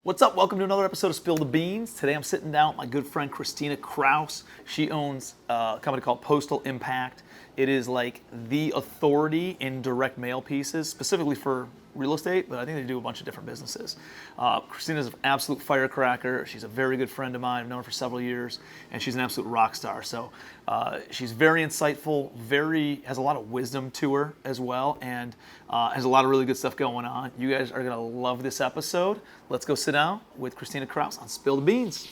What's up? Welcome to another episode of Spill the Beans. Today I'm sitting down with my good friend Christina Krause. She owns a company called Postal Impact. It is like the authority in direct mail pieces, specifically for real estate, but I think they do a bunch of different businesses. Christina's an absolute firecracker. She's a very good friend of mine. I've known her for several years, and she's an absolute rock star. So she's very insightful, has a lot of wisdom to her as well, and has a lot of really good stuff going on. You guys are gonna love this episode. Let's go sit down with Christina Krause on Spill the Beans.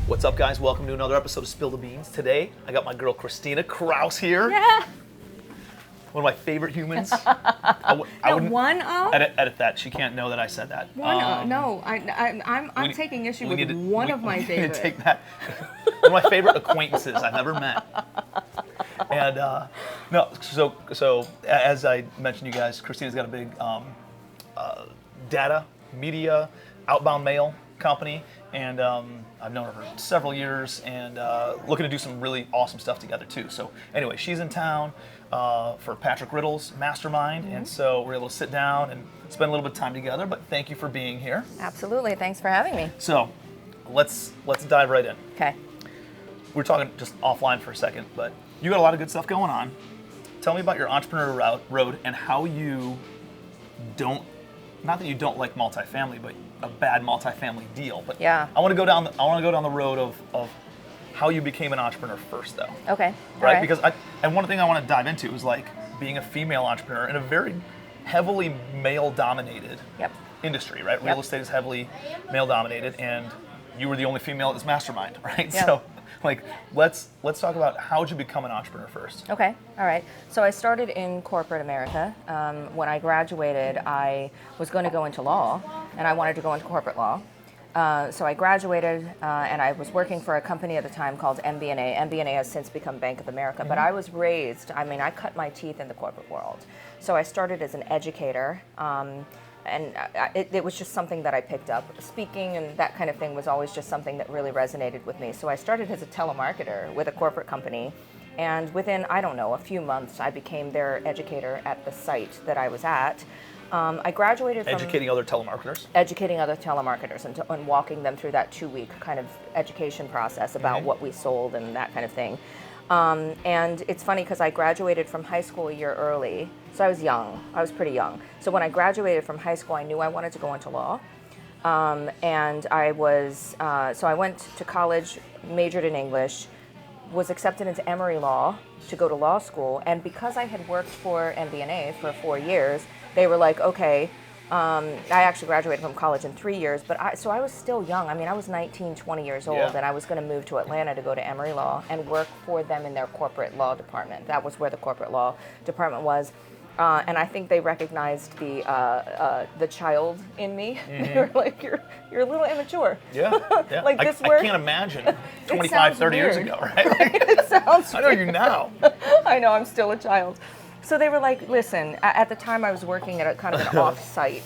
What's up, guys? Welcome to another episode of Spill the Beans. Today, I got my girl Christina Krause here. Yeah. One of my favorite humans. I wouldn't one of? edit that. She can't know that I said that. No, I'm taking issue with one of my favorite. favorites. Take that. One of my favorite acquaintances I've ever met. And so as I mentioned, you guys, Christina's got a big data, media, outbound mail company, and I've known her for several years, and looking to do some really awesome stuff together too. So anyway, she's in town for Patrick Riddle's Mastermind, and so we're able to sit down and spend a little bit of time together. But thank you for being here. Absolutely, thanks for having me. So let's dive right in. Okay. We're talking just offline for a second, but you got a lot of good stuff going on. Tell me about your entrepreneur road and how you don't, not that you don't like multifamily, but a bad multifamily deal. But yeah. I want to go down the road of how you became an entrepreneur first, though. Okay. Right? Because one thing I want to dive into is like being a female entrepreneur in a very heavily male-dominated industry, right? Real estate is heavily male-dominated, and you were the only female at this mastermind, right? Yep. So, like, let's talk about how did you become an entrepreneur first? Okay, all right. So I started in corporate America. When I graduated, I was going to go into law, and I wanted to go into corporate law. So I graduated, and I was working for a company at the time called MBNA. MBNA has since become Bank of America, but I was raised, I cut my teeth in the corporate world. So I started as an educator, and it was just something that I picked up. Speaking and that kind of thing was always just something that really resonated with me. So I started as a telemarketer with a corporate company, and within, a few months, I became their educator at the site that I was at. I graduated from educating other telemarketers and walking them through that 2-week kind of education process about what we sold and that kind of thing. And it's funny because I graduated from high school a year early, so I was young. I was pretty young. So when I graduated from high school, I knew I wanted to go into law. And I went to college, majored in English, was accepted into Emory Law to go to law school. And because I had worked for MBNA for 4 years, they were like, okay, I actually graduated from college in 3 years, so I was still young. I was 19, 20 years old, and I was going to move to Atlanta to go to Emory Law and work for them in their corporate law department. That was where the corporate law department was. And I think they recognized the child in me. They were like, you're a little immature. Yeah. Like I can't imagine 25, 30 years ago, right? It sounds I know you now. I know, I'm still a child. So they were like, listen, at the time I was working at a kind of an off-site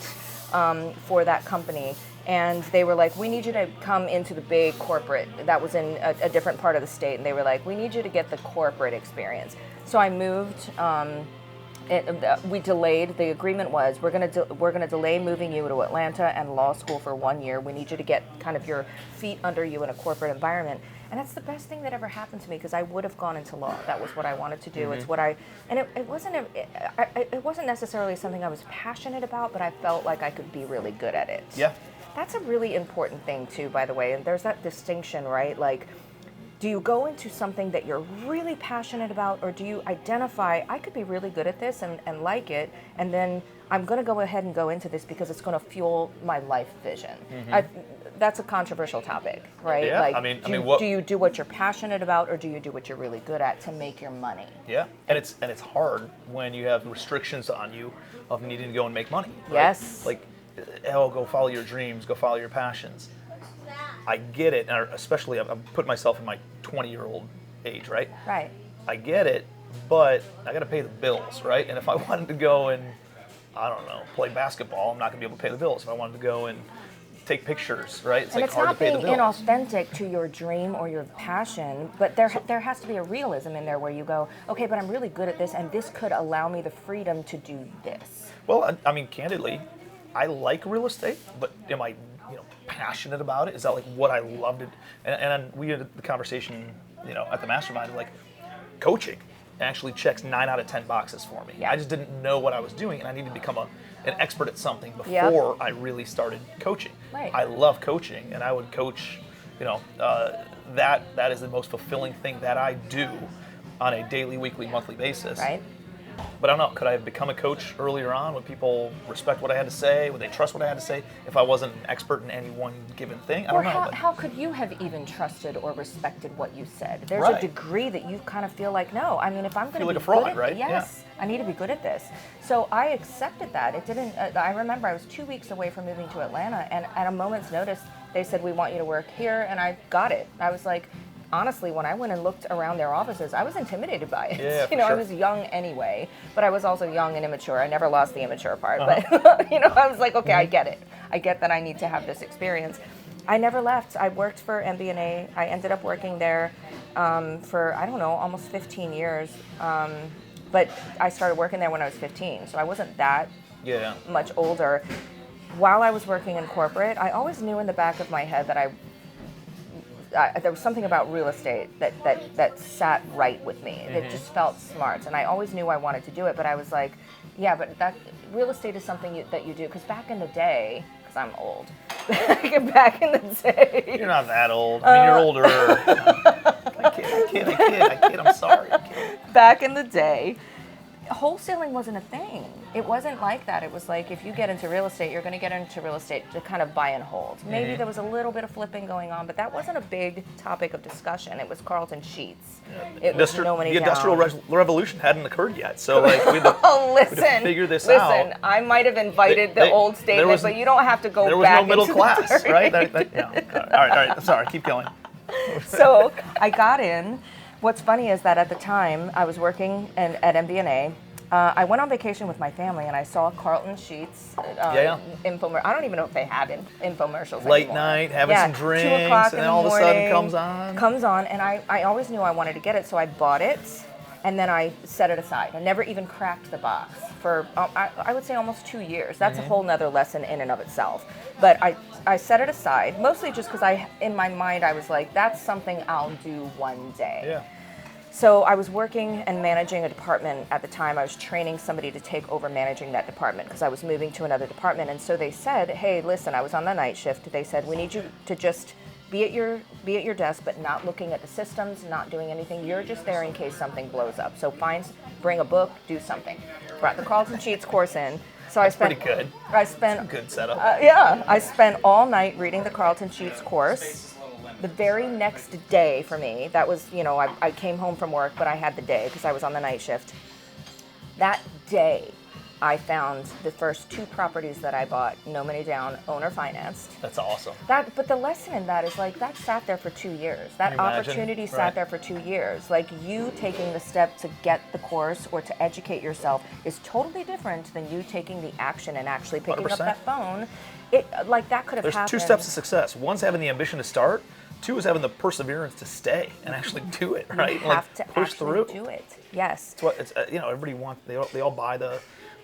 for that company, and they were like, we need you to come into the big corporate. That was in a different part of the state, and they were like, we need you to get the corporate experience. So I moved. We delayed. The agreement was we're gonna delay moving you to Atlanta and law school for 1 year. We need you to get kind of your feet under you in a corporate environment. And that's the best thing that ever happened to me because I would have gone into law. That was what I wanted to do. It's what it wasn't necessarily something I was passionate about, but I felt like I could be really good at it. Yeah. That's a really important thing too, by the way. And there's that distinction, right? Like, do you go into something that you're really passionate about, or do you identify, I could be really good at this and like it, and then I'm going to go ahead and go into this because it's going to fuel my life vision? That's a controversial topic, right? Yeah, like, do you do what you're passionate about, or do you do what you're really good at to make your money? Yeah, and it's hard when you have restrictions on you of needing to go and make money. Right? Yes. Like, go follow your dreams, go follow your passions. I get it, and especially I'm putting myself in my 20-year-old age, right? Right. I get it, but I got to pay the bills, right? And if I wanted to go and, play basketball, I'm not going to be able to pay the bills. If I wanted to go and take pictures, right? And it's hard not to pay the being bills. inauthentic to your dream or your passion, but there has to be a realism in there where you go, okay, but I'm really good at this, and this could allow me the freedom to do this. Well, I mean, candidly, I like real estate, but am I, passionate about it? Is that like what I loved it? And we had the conversation, at the Mastermind, like coaching actually checks 9 out of 10 boxes for me. Yeah. I just didn't know what I was doing, and I needed to become an expert at something before I really started coaching. Right. I love coaching, and I would coach, that is the most fulfilling thing that I do on a daily, weekly, monthly basis. Right. But I don't know, could I have become a coach earlier on? Would people respect what I had to say? Would they trust what I had to say if I wasn't an expert in any one given thing? I don't know. How could you have even trusted or respected what you said? There's Right. a degree that you kind of feel like, no, I mean, if I'm going to be like a fraud, good at, right? Yes, I need to be good at this. So I accepted that. It didn't, I remember I was 2 weeks away from moving to Atlanta, and at a moment's notice, they said, we want you to work here, and I got it. I was like, honestly, when I went and looked around their offices, I was intimidated by it. Yeah, for I sure. was young anyway, but I was also young and immature. I never lost the immature part, but I was like, okay, I get it. I get that I need to have this experience. I never left. I worked for MBNA. I ended up working there for, I don't know, almost 15 years. But I started working there when I was 15, so I wasn't that much older. While I was working in corporate, I always knew in the back of my head that there was something about real estate that sat right with me. It just felt smart, and I always knew I wanted to do it. But I was like, yeah, but that real estate is something that you do. Because back in the day, because I'm old, back in the day. You're not that old. I mean, you're older. I kid. I'm sorry. Back in the day, wholesaling wasn't a thing. It wasn't like that. It was like, if you get into real estate, you're going to get into real estate to kind of buy and hold. Maybe there was a little bit of flipping going on, but that wasn't a big topic of discussion. It was Carlton Sheets. It was no money the Industrial down. Revolution hadn't occurred yet, so like we had to, we had to figure this out. Listen, I might have invited the old statement, but you don't have to go back. There was no middle into class, the right? No. All right. I'm sorry. Keep going. So I got in. What's funny is that at the time I was working at MBNA. I went on vacation with my family and I saw Carlton Sheets infomercial. I don't even know if they have infomercials Late anymore. night, having some 2 drinks, o'clock and in then all the of a sudden morning, comes on. and I always knew I wanted to get it, so I bought it and then I set it aside. I never even cracked the box for I would say almost 2 years. That's a whole nother lesson in and of itself. But I set it aside, mostly just because in my mind I was like, that's something I'll do one day. Yeah. So I was working and managing a department at the time. I was training somebody to take over managing that department because I was moving to another department. And so they said, hey, listen, I was on the night shift. They said, we need you to just be at your desk, but not looking at the systems, not doing anything. You're just there in case something blows up. So bring a book, do something. Brought the Carlton Sheets course in. So That's pretty good. I spent That's a good setup. I spent all night reading the Carlton Sheets course. The very next day for me, that was, I came home from work, but I had the day because I was on the night shift. That day, I found the first 2 properties that I bought, no money down, owner financed. That's awesome. But the lesson in that is like, that sat there for 2 years. That opportunity sat there for 2 years. Like, you taking the step to get the course or to educate yourself is totally different than you taking the action and actually picking 100%. up that phone. That could have There's happened. 2 steps to success. One's having the ambition to start. 2 is having the perseverance to stay and actually do it, right? You have to push actually through. do it. Yes. It's what it's everybody wants. They all buy the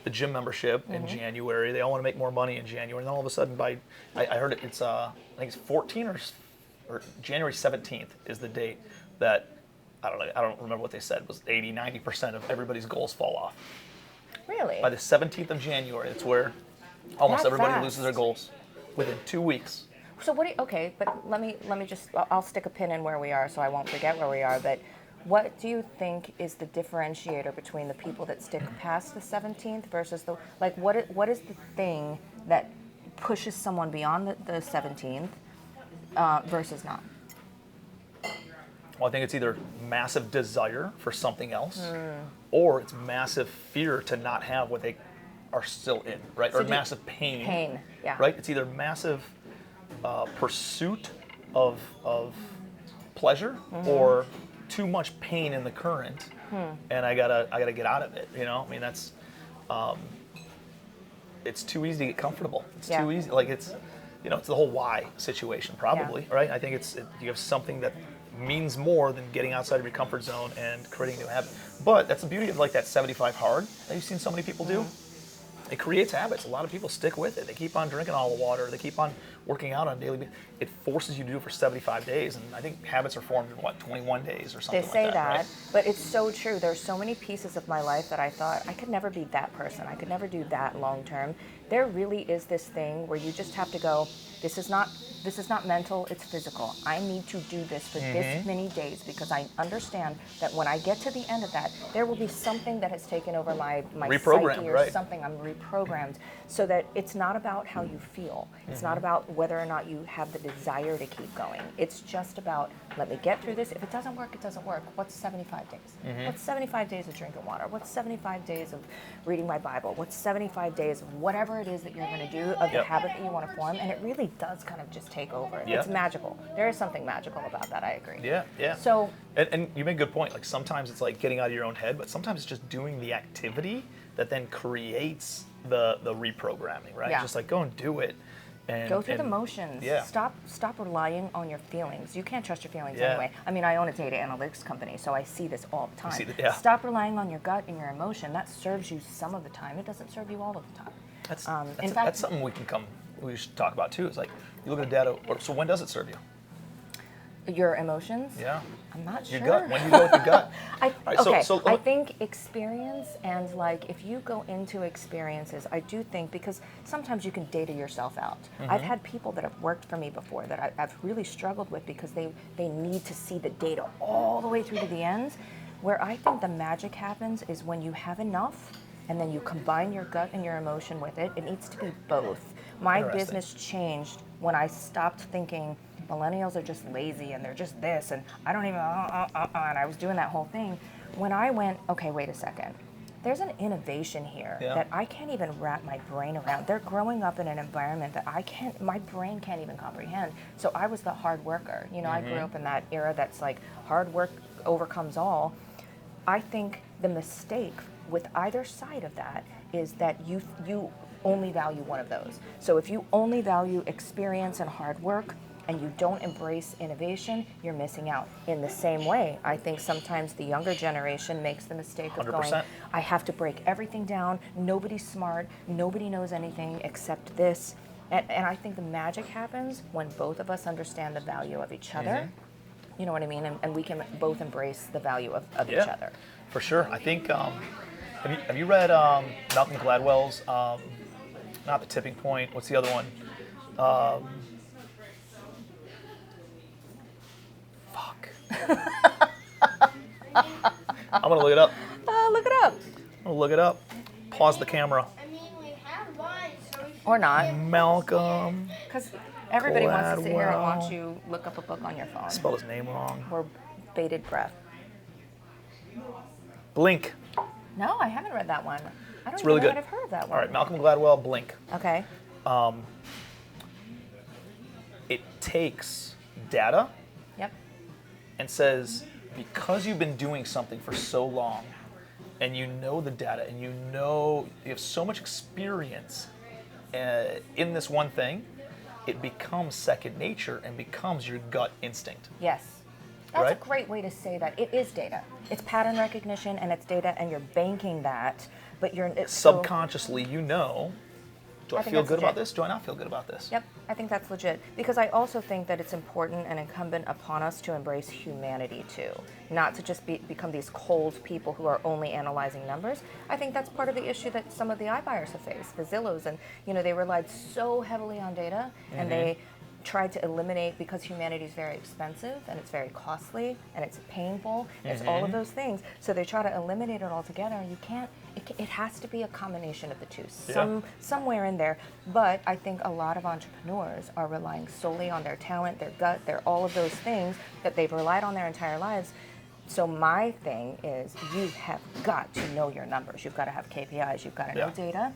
gym membership in January. They all want to make more money in January. And then all of a sudden, I heard it's I think it's 14 or January 17th is the date that I don't remember what they said was 80-90% of everybody's goals fall off. Really? By the 17th of January, it's where almost That everybody fast. loses their goals within 2 weeks. So okay, but let me just, I'll stick a pin in where we are so I won't forget where we are, but what do you think is the differentiator between the people that stick past the 17th versus what is the thing that pushes someone beyond the 17th versus not? Well, I think it's either massive desire for something else or it's massive fear to not have what they are still in, right? Or massive pain. Pain, yeah. Right? It's either massive pursuit of pleasure or too much pain in the current, and I gotta get out of it. I mean, that's it's too easy to get comfortable. It's too easy. Like it's the whole why situation probably, right? I think you have something that means more than getting outside of your comfort zone and creating a new habit. But that's the beauty of like that 75 hard that you've seen so many people do. It creates habits. A lot of people stick with it. They keep on drinking all the water. They keep on working out on a daily basis. It forces you to do it for 75 days. And I think habits are formed in, 21 days or something They like say that. that, Right? but it's so true. There's so many pieces of my life that I thought I could never be that person. I could never do that long term. There really is this thing where you just have to go, this is not mental, it's physical. I need to do this for this many days because I understand that when I get to the end of that, there will be something that has taken over my psyche or something. I'm reprogrammed so that it's not about how you feel. It's not about whether or not you have the desire to keep going. It's just about, let me get through this. If it doesn't work, it doesn't work. What's 75 days? What's 75 days of drinking water? What's 75 days of reading my Bible? What's 75 days of whatever it is that you're going to do, of the habit that you want to form? And it really does kind of just take over. It's magical. There is something magical about that, I agree. Yeah. So, and you make a good point. Like sometimes it's like getting out of your own head, but sometimes it's just doing the activity that then creates the reprogramming, right? Yeah. Just like go and do it. And go through the motions. Yeah. Stop relying on your feelings. You can't trust your feelings anyway. I mean, I own a data analytics company, so I see this all the time. Stop relying on your gut and your emotion. That serves you some of the time. It doesn't serve you all of the time. That's something we should talk about too. It's like you look at the data. So when does it serve you? Your emotions? Yeah. I'm not sure. Your gut. When do you go with your gut? I think experience and like if you go into experiences, I do think because sometimes you can data yourself out. I've had people that have worked for me before that I've really struggled with because they need to see the data all the way through to the end. Where I think the magic happens is when you have enough and then you combine your gut and your emotion with it. It needs to be both. My business changed when I stopped thinking millennials are just lazy and they're just this and I don't even, and I was doing that whole thing. When I went, okay, wait a second. There's an innovation here that I can't even wrap my brain around. They're growing up in an environment that my brain can't even comprehend. So I was the hard worker. I grew up in that era that's like hard work overcomes all. I think the mistake with either side of that is that you only value one of those. So if you only value experience and hard work and you don't embrace innovation, you're missing out. In the same way, I think sometimes the younger generation makes the mistake of 100%. going, I have to break everything down, nobody's smart, nobody knows anything except this. And I think the magic happens when both of us understand the value of each other. You know what I mean? And we can both embrace the value of each other. For sure. I think, have you read Malcolm Gladwell's, not The Tipping Point, what's the other one? Fuck. I'm going to look it up. Look it up. I'm going to look it up. Pause the camera. I mean, we have one, so we should... Or not. Malcolm. Because everybody wants to sit here and Gladwell. watch you look up a book on your phone. I spelled his name wrong. Or bated breath. Blink. No, I haven't read that one. I don't It's even really know good. that I've heard of that one. All right, Malcolm Gladwell, Blink. Okay. It takes data Yep. and says, because you've been doing something for so long and you know the data and you have so much experience in this one thing, it becomes second nature and becomes your gut instinct. Yes. That's Right? a great way to say that. It is data. It's pattern recognition and it's data and you're banking that, but it's Subconsciously, do I think feel that's good about legit. this? Do I not feel good about this? Yep, I think that's legit. Because I also think that it's important and incumbent upon us to embrace humanity too. Not to just become these cold people who are only analyzing numbers. I think that's part of the issue that some of the iBuyers have faced, the Zillows, and they relied so heavily on data and they tried to eliminate, because humanity is very expensive and it's very costly and it's painful, it's all of those things. So they try to eliminate it altogether and you can't, it has to be a combination of the two, somewhere in there. But I think a lot of entrepreneurs are relying solely on their talent, their gut, their all of those things that they've relied on their entire lives. So my thing is you have got to know your numbers. You've got to have KPIs, you've got to know data.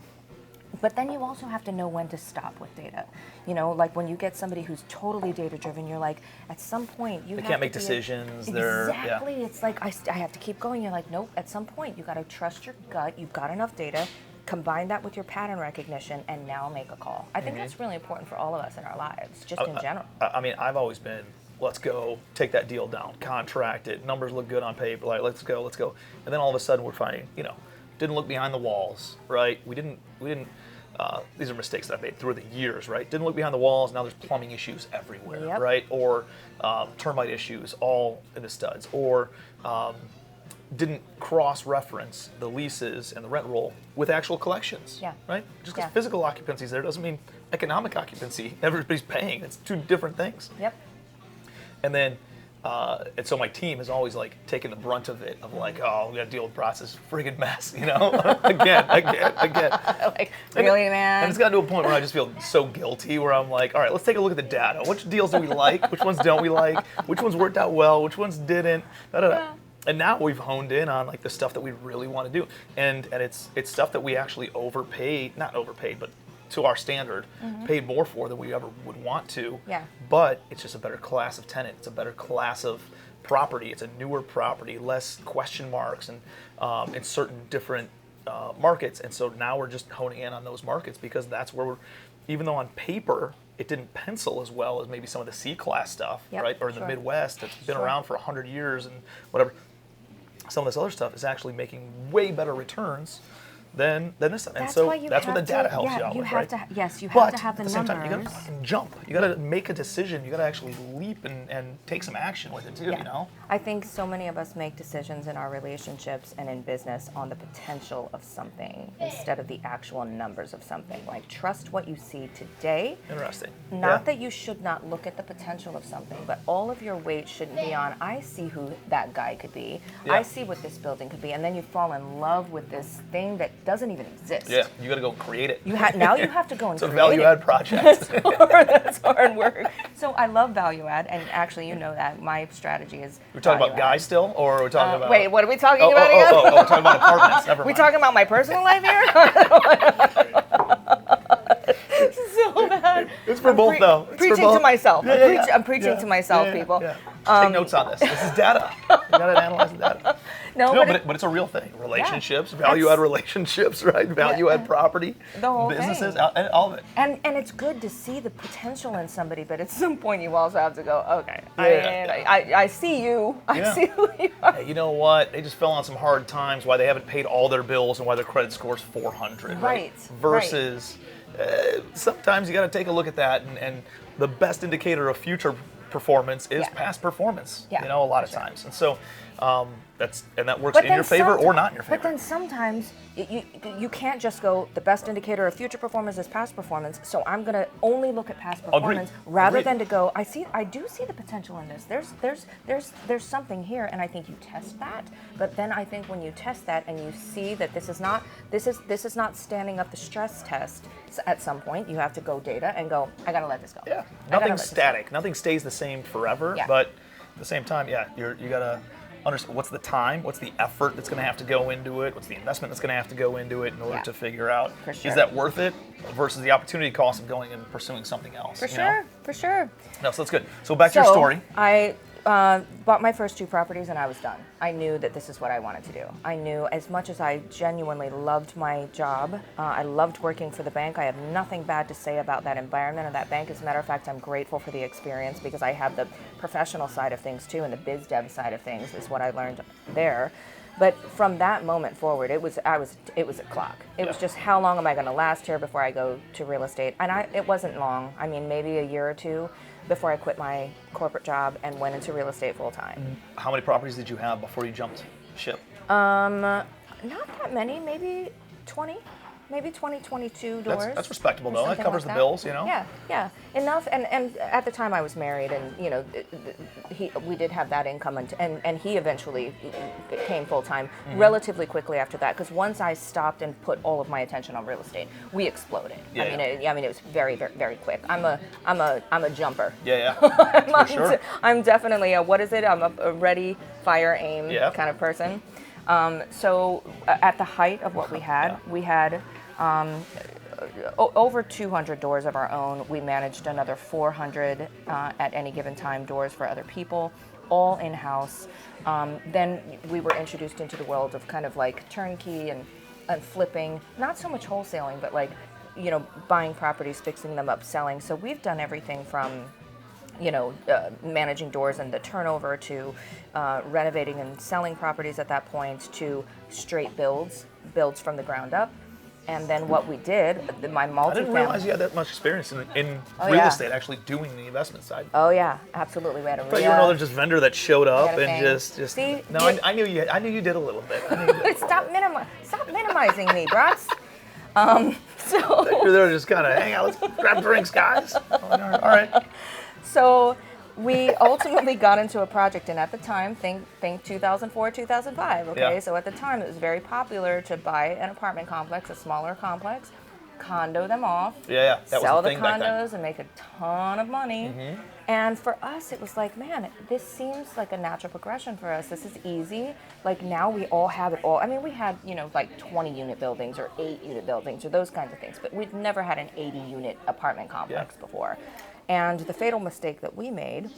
But then you also have to know when to stop with data. Like when you get somebody who's totally data-driven, you're like, at some point, you They have can't to make be decisions. Exactly. It's like, I have to keep going. You're like, nope, at some point, you got to trust your gut. You've got enough data. combine that with your pattern recognition, and now make a call. I think that's really important for all of us in our lives, just in general. I mean, I've always been, let's go, take that deal down, contract it, numbers look good on paper, like, let's go. And then all of a sudden we're finding, didn't look behind the walls, right? We didn't, these are mistakes that I've made through the years, right? Didn't look behind the walls, now there's plumbing issues everywhere, Yep. right? Or termite issues all in the studs, or didn't cross-reference the leases and the rent roll with actual collections, Yeah. right? Just because Yeah. physical occupancy is there doesn't mean economic occupancy. Everybody's paying. It's two different things. Yep. And then, and so my team is always like taking the brunt of it, of like, oh, we got to deal with Bratz's friggin' mess, again. Like, really, man? And it's gotten to a point where I just feel so guilty, where I'm like, all right, let's take a look at the data. Which deals do we like? Which ones don't we like? Which ones worked out well? Which ones didn't? Yeah. And now we've honed in on like the stuff that we really want to do, and it's stuff that we actually not overpaid, but to our standard, paid more for than we ever would want to. Yeah. But it's just a better class of tenant. It's a better class of property. It's a newer property, less question marks, and in certain different markets. And so now we're just honing in on those markets, because that's where even though on paper it didn't pencil as well as maybe some of the C-class stuff, Yep, right? Or in the sure. Midwest that's been Sure. around for 100 years and whatever. Some of this other stuff is actually making way better returns than this stuff. And That's so why you that's what have the data to, helps yeah, you out you with, have right? to, yes, you have But to have the at the same numbers. time, you gotta fucking jump. You gotta make a decision. You gotta actually leap and take some action with it too, Yeah. I think so many of us make decisions in our relationships and in business on the potential of something instead of the actual numbers of something. Like, trust what you see today. Interesting. Not that you should not look at the potential of something, but all of your weight shouldn't be on, I see who that guy could be. Yeah. I see what this building could be. And then you fall in love with this thing that doesn't even exist. Yeah, you gotta go create it. Now you have to go and It's a create value it. add project. That's hard work. So I love value add, and actually, you know that my strategy is. We're talking about value add. guys still, or are we talking about? Wait, what are we talking about again? we're talking about apartments. Never We mind. talking about my personal life here? So bad. It's for both, though. It's for Preaching both. to myself. Yeah. I'm preaching to myself, people. Yeah. Take notes on this. This is data. You gotta analyze the data. No, But it's a real thing. Relationships, value add relationships, right? Value add property, The whole businesses, thing. and all of it. And it's good to see the potential in somebody, but at some point you also have to go, okay, Yeah. I see you. I Yeah. see who you are. Hey, you know what? They just fell on some hard times. Why they haven't paid all their bills and why their credit score's 400, right? Right, Versus, sometimes you got to take a look at that, and the best indicator of future performance is Yeah. past performance. Yeah, a lot of for sure. times, and so that works But in then your favor or not in your favor. But then sometimes you can't just go, the best indicator of future performance is past performance, so I'm going to only look at past performance rather Agreed. than to go, I do see the potential in this. There's something here, and I think you test that. But then I think when you test that and you see that this is not standing up the stress test, at some point you have to go data and go, I got to let this go. Yeah, I gotta let nothing's this go. static. Nothing stays the same forever. Yeah. But at the same time, you gotta understand what's the time, what's the effort that's gonna have to go into it, what's the investment that's gonna have to go into it in order Yeah. to figure out For sure. is that worth it versus the opportunity cost of going and pursuing something else. For you sure, know? for sure. No, so that's good. So back to your story. I bought my first 2 properties and I was done. I knew that this is what I wanted to do. I knew, as much as I genuinely loved my job, I loved working for the bank. I have nothing bad to say about that environment or that bank. As a matter of fact, I'm grateful for the experience because I have the professional side of things too, and the biz dev side of things is what I learned there. But from that moment forward, it was a clock. It was just, how long am I going to last here before I go to real estate? And it wasn't long. I mean, maybe a year or 2 before I quit my corporate job and went into real estate full time. How many properties did you have before you jumped ship? Not that many, maybe 20. Maybe 20, 22 doors. That's respectable or though. That something covers like the bills, you know? Yeah, enough. And at the time I was married, and you know, we did have that income, and he eventually came full time relatively quickly after that. Because once I stopped and put all of my attention on real estate, we exploded. Yeah, I mean, it was very, very, very quick. I'm a jumper. Yeah. I'm, For sure. I'm definitely a, what is it? I'm a ready, fire, aim Yeah. kind of person. So at the height of what we had, we had over 200 doors of our own. We managed another 400 at any given time doors for other people, all in-house. Then we were introduced into the world of kind of like turnkey and and flipping, not so much wholesaling, but like, buying properties, fixing them up, selling. So we've done everything from managing doors and the turnover to renovating and selling properties at that point to straight builds from the ground up. And then what we did, my multifamily. I didn't realize you had that much experience in Oh, real yeah. estate, actually doing the investment side. Oh yeah, absolutely. We had a I thought you were another just vendor that showed up Had a and thing. just. See, no, I knew you. I knew you did a little bit. I knew you did. Stop minimizing me, Bratz. So You're there just kind of hang out. Let's grab drinks, guys. All right. So we ultimately got into a project, and at the time, think 2004, 2005, okay? Yeah. So at the time, it was very popular to buy an apartment complex, a smaller complex, condo them off, Yeah. That sell was the the thing back then. condos and make a ton of money. And for us, it was like, man, this seems like a natural progression for us. This is easy. Like now we all have it all. I mean, we had, like 20 unit buildings or 8 unit buildings or those kinds of things, but we'd never had an 80 unit apartment complex before. And the fatal mistake that we made,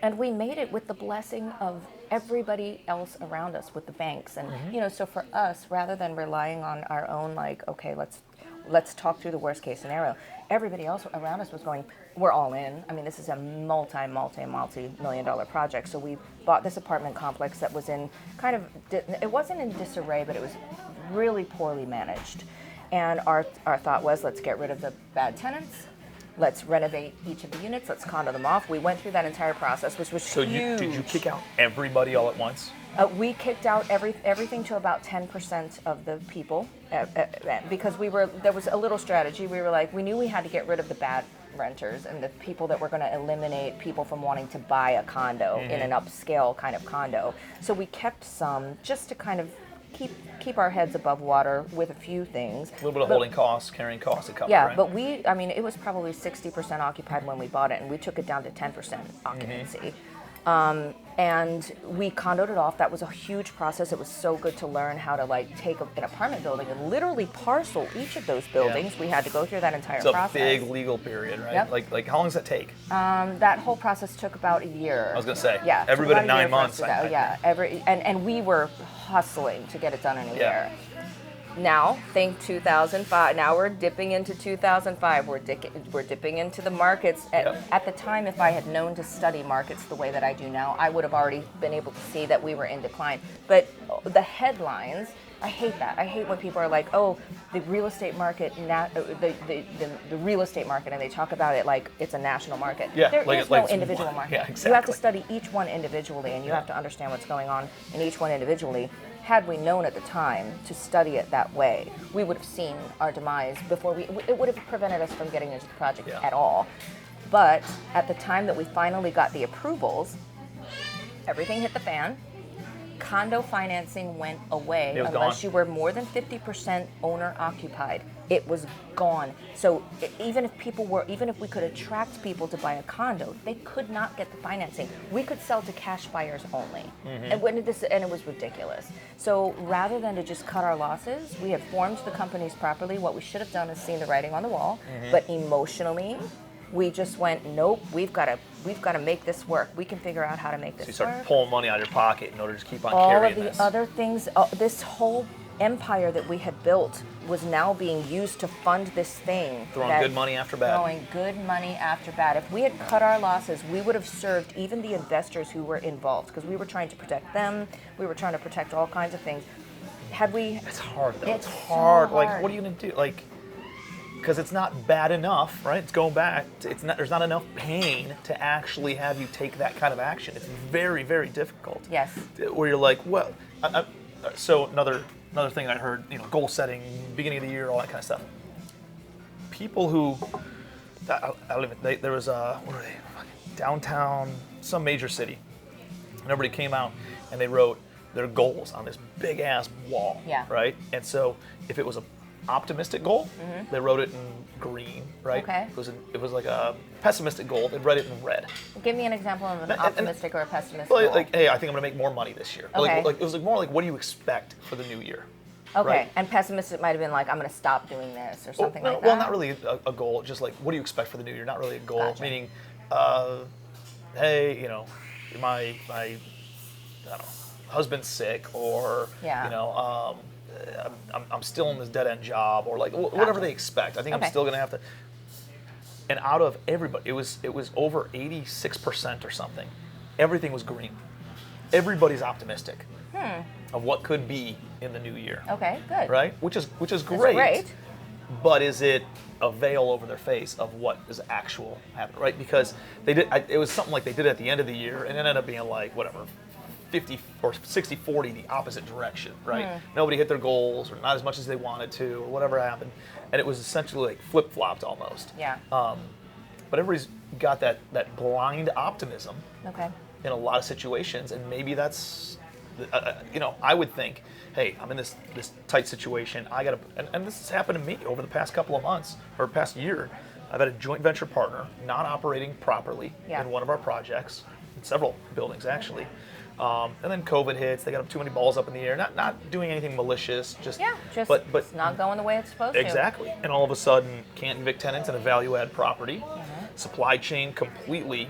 and we made it with the blessing of everybody else around us, with the banks. And, so for us, rather than relying on our own, like, okay, let's talk through the worst case scenario, everybody else around us was going, we're all in. I mean, this is a multi-million dollar project. So we bought this apartment complex that was in it wasn't in disarray, but it was really poorly managed. And our thought was, let's get rid of the bad tenants. Let's renovate each of the units. Let's condo them off. We went through that entire process, which was huge. Did you kick out everybody all at once? We kicked out everything to about 10% of the people because there was a little strategy. We were like, we knew we had to get rid of the bad renters and the people that were going to eliminate people from wanting to buy a condo in an upscale kind of condo. So we kept some just to kind of keep our heads above water with a few things. A little bit of holding costs, carrying costs, a couple. Yeah, right? but it was probably 60% occupied when we bought it, and we took it down to 10% occupancy. And we condoed it off. That was a huge process. It was so good to learn how to take an apartment building and literally parcel each of those buildings. Yeah. We had to go through that entire process. It's a big legal period, right? Yep. Like how long does that take? That whole process took about a year. I was gonna say. Yeah. Every bit of 9 months. And we were hustling to get it done in a year. Now, think 2005. Now we're dipping into 2005. We're dipping into the markets. At the time, if I had known to study markets the way that I do now, I would have already been able to see that we were in decline. But the headlines, I hate that. I hate when people are like, oh, the real estate market, the real estate market, and they talk about it like it's a national market. Yeah, There is no individual market. Yeah, exactly. You have to study each one individually, and you have to understand what's going on in each one individually. Had we known at the time to study it that way, we would have seen our demise before it would have prevented us from getting into the project at all. But at the time that we finally got the approvals, everything hit the fan. Condo financing went away unless you were more than 50% owner occupied. It was gone. So even if we could attract people to buy a condo, they could not get the financing. We could sell to cash buyers only, and it was ridiculous. So rather than to just cut our losses, we had formed the companies properly. What we should have done is seen the writing on the wall, but emotionally, we just went, nope, we've got to make this work. We can figure out how to make this work. So you start pulling money out of your pocket in order to just keep on all carrying of the this. other things, this whole empire that we had built was now being used to fund this thing. Throwing good money after bad. Throwing good money after bad. If we had cut our losses, we would have served even the investors who were involved, because we were trying to protect them. We were trying to protect all kinds of things. Had we? It's hard though. It's hard. so Like, hard. what are you gonna do? Like, because it's not bad enough, right? It's going back. There's not enough pain to actually have you take that kind of action. It's very, very difficult. Yes. Where you're like, well, so another thing I heard, goal setting, beginning of the year, all that kind of stuff. People who, there was downtown, some major city, and everybody came out and they wrote their goals on this big ass wall. Yeah. Right. And so if it was a optimistic goal, they wrote it in green, right? Okay. It was like a pessimistic goal, they'd write it in red. Give me an example of an optimistic or a pessimistic Well, goal. like, hey, I think I'm gonna make more money this year. Okay. Like it was more like, what do you expect for the new year? Okay, right? and pessimistic might have been like, I'm going to stop doing this or something like that. Well, not really a goal, just like, what do you expect for the new year? Not really a goal, Gotcha. meaning, hey, my I don't know, husband's sick, or Yeah. I'm I'm still in this dead end job, or like whatever they expect. I think I'm Okay. still going to have to. And out of everybody, it was over 86% or something. Everything was green. Everybody's optimistic of what could be in the new year. Okay, good. Right? Which is That's great. great. But is it a veil over their face of what is actual happening, right? Because they did. It was something like they did at the end of the year, and it ended up being like whatever, 50 or 60-40, the opposite direction, right? Nobody hit their goals, or not as much as they wanted to, or whatever happened, and it was essentially like flip flopped almost. Yeah. But everybody's got that blind optimism Okay. in a lot of situations, and maybe that's, I would think, hey, I'm in this tight situation. I got to, and this has happened to me over the past couple of months or past year. I've had a joint venture partner not operating properly Yeah. in one of our projects, in several buildings actually. And then COVID hits. They got too many balls up in the air. Not doing anything malicious. Just but it's not going the way it's supposed to. exactly. And all of a sudden, can't evict tenants in a value-add property. Supply chain completely,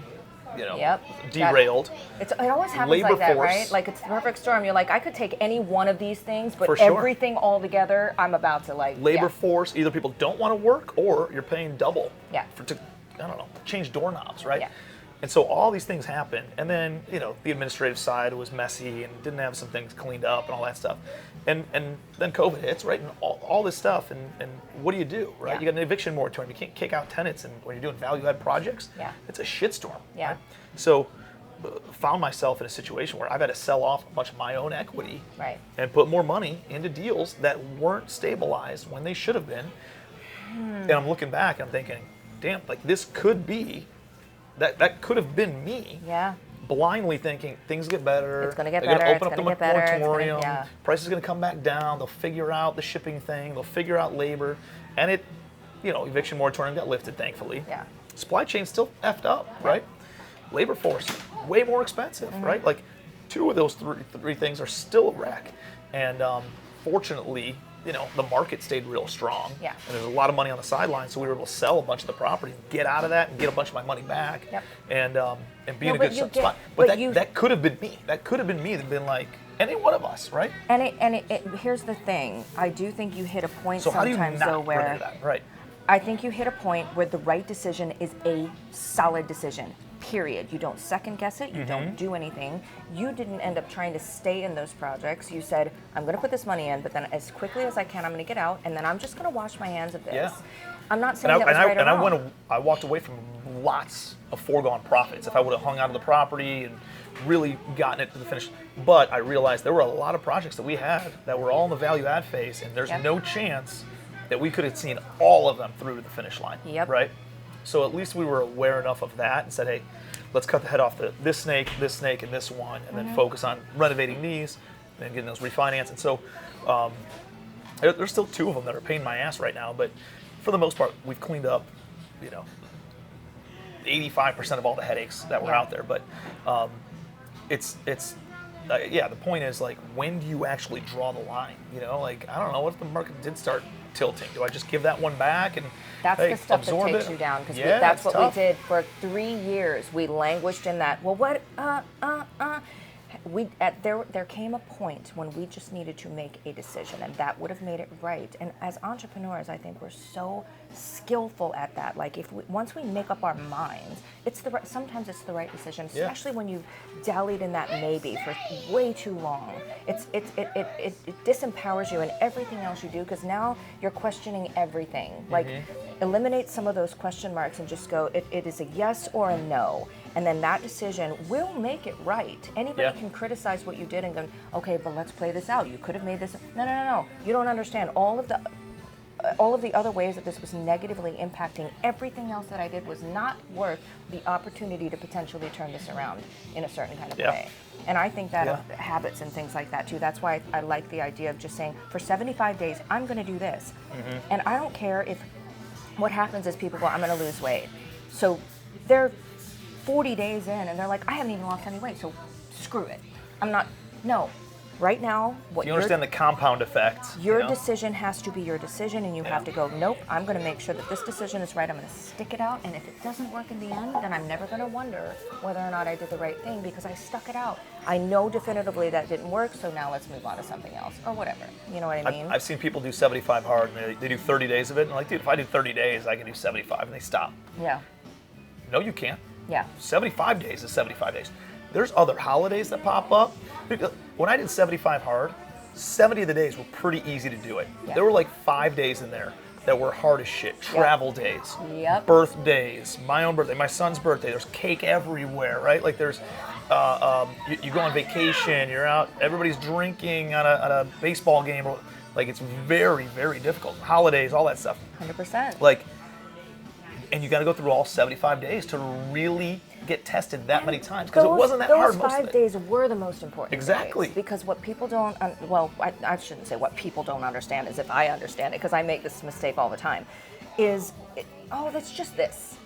Yep. derailed. It always happens Labor like that, force. right? Like it's the perfect storm. You're like, I could take any one of these things, but For sure. everything all together, I'm about to like. Labor force. Either people don't want to work, or you're paying double. Yeah. To change doorknobs, right? Yeah. And so all these things happened, and then the administrative side was messy and didn't have some things cleaned up and all that stuff, and then COVID hits, right? And all this stuff, and what do you do, right? Yeah. You got an eviction moratorium. You can't kick out tenants, and when you're doing value-add projects, Yeah. it's a shitstorm. Yeah. Right? So found myself in a situation where I've had to sell off a bunch of my own equity, Right. and put more money into deals that weren't stabilized when they should have been. And I'm looking back, and I'm thinking, damn, like this could be. That could have been me, Yeah. blindly thinking things get better. It's gonna get they're better, Gonna it's open up gonna the get better, it's gonna- moratorium. yeah. Price is going to come back down. They'll figure out the shipping thing. They'll figure out labor, and it, eviction moratorium got lifted, thankfully. Yeah. Supply chain's still effed up, right? Labor force, way more expensive, right? Like, two of those three things are still a wreck, and fortunately, the market stayed real strong. Yeah. And there's a lot of money on the sidelines, so we were able to sell a bunch of the property, get out of that, and get a bunch of my money back. Yep. And be in a but good you spot. get- But but you- that could have been me. That could have been me. That'd been like any one of us, right? And here's the thing. I do think you hit a point So how do you sometimes not though run where into that? Right. I think you hit a point where the right decision is a solid decision. Period. You don't second guess it. You don't do anything. You didn't end up trying to stay in those projects. You said, I'm going to put this money in, but then as quickly as I can, I'm going to get out, and then I'm just going to wash my hands of this. Yeah. I'm not saying that was right or wrong. I walked away from lots of foregone profits if I would have hung out of the property and really gotten it to the finish. But I realized there were a lot of projects that we had that were all in the value add phase, and there's Yep. no chance that we could have seen all of them through to the finish line. Yep. Right? So at least we were aware enough of that and said, hey, let's cut the head off this snake, and this one, and then focus on renovating these and getting those refinanced. And so there's still two of them that are paying my ass right now, but for the most part, we've cleaned up, 85% of all the headaches that were Yeah. out there. But the point is, like, when do you actually draw the line? Like, I don't know, what if the market did start tilting? Do I just give that one back and That's hey, the stuff that absorb takes it? you down, because Yeah, that's it's what tough. we did for 3 years. We languished in that. Well, what? There came a point when we just needed to make a decision, and that would have made it right. And as entrepreneurs, I think we're so skillful at that. Like, once we make up our minds, sometimes it's the right decision, especially when you've dallied in that maybe for way too long. It disempowers you in everything else you do, because now you're questioning everything. Like, eliminate some of those question marks and just go, it is a yes or a no. And then that decision will make it right. Anybody can criticize what you did and go, okay, but let's play this out. You could have made this. No. You don't understand. All of the other ways that this was negatively impacting everything else that I did was not worth the opportunity to potentially turn this around in a certain kind of way. And I think that of habits and things like that too. That's why I like the idea of just saying, for 75 days, I'm going to do this. And I don't care if what happens is people go, I'm going to lose weight. So they're 40 days in and they're like, I haven't even lost any weight, so screw it. No. Right now, what You understand the compound effect. your you know? decision has to be your decision, and you have to go, nope, I'm going to make sure that this decision is right. I'm going to stick it out, and if it doesn't work in the end, then I'm never going to wonder whether or not I did the right thing because I stuck it out. I know definitively that didn't work, so now let's move on to something else or whatever. You know what I mean? I've seen people do 75 hard, and they do 30 days of it, and I'm like, dude, if I do 30 days, I can do 75, and they stop. Yeah. No, you can't. Yeah. 75 days is 75 days. There's other holidays that pop up. When I did 75 hard, 70 of the days were pretty easy to do it. Yeah. There were like 5 days in there that were hard as shit. Travel days, birthdays, my own birthday, my son's birthday. There's cake everywhere, right? Like there's, you go on vacation, you're out, everybody's drinking on a baseball game. Like it's very, very difficult. Holidays, all that stuff. 100%. Like, and you got to go through all 75 days to really get tested that many times because it wasn't that hard most of Those 5 it. days were the most important Exactly. days, because what people don't, I shouldn't say what people don't understand, as if I understand it, because I make this mistake all the time, is, that's just this.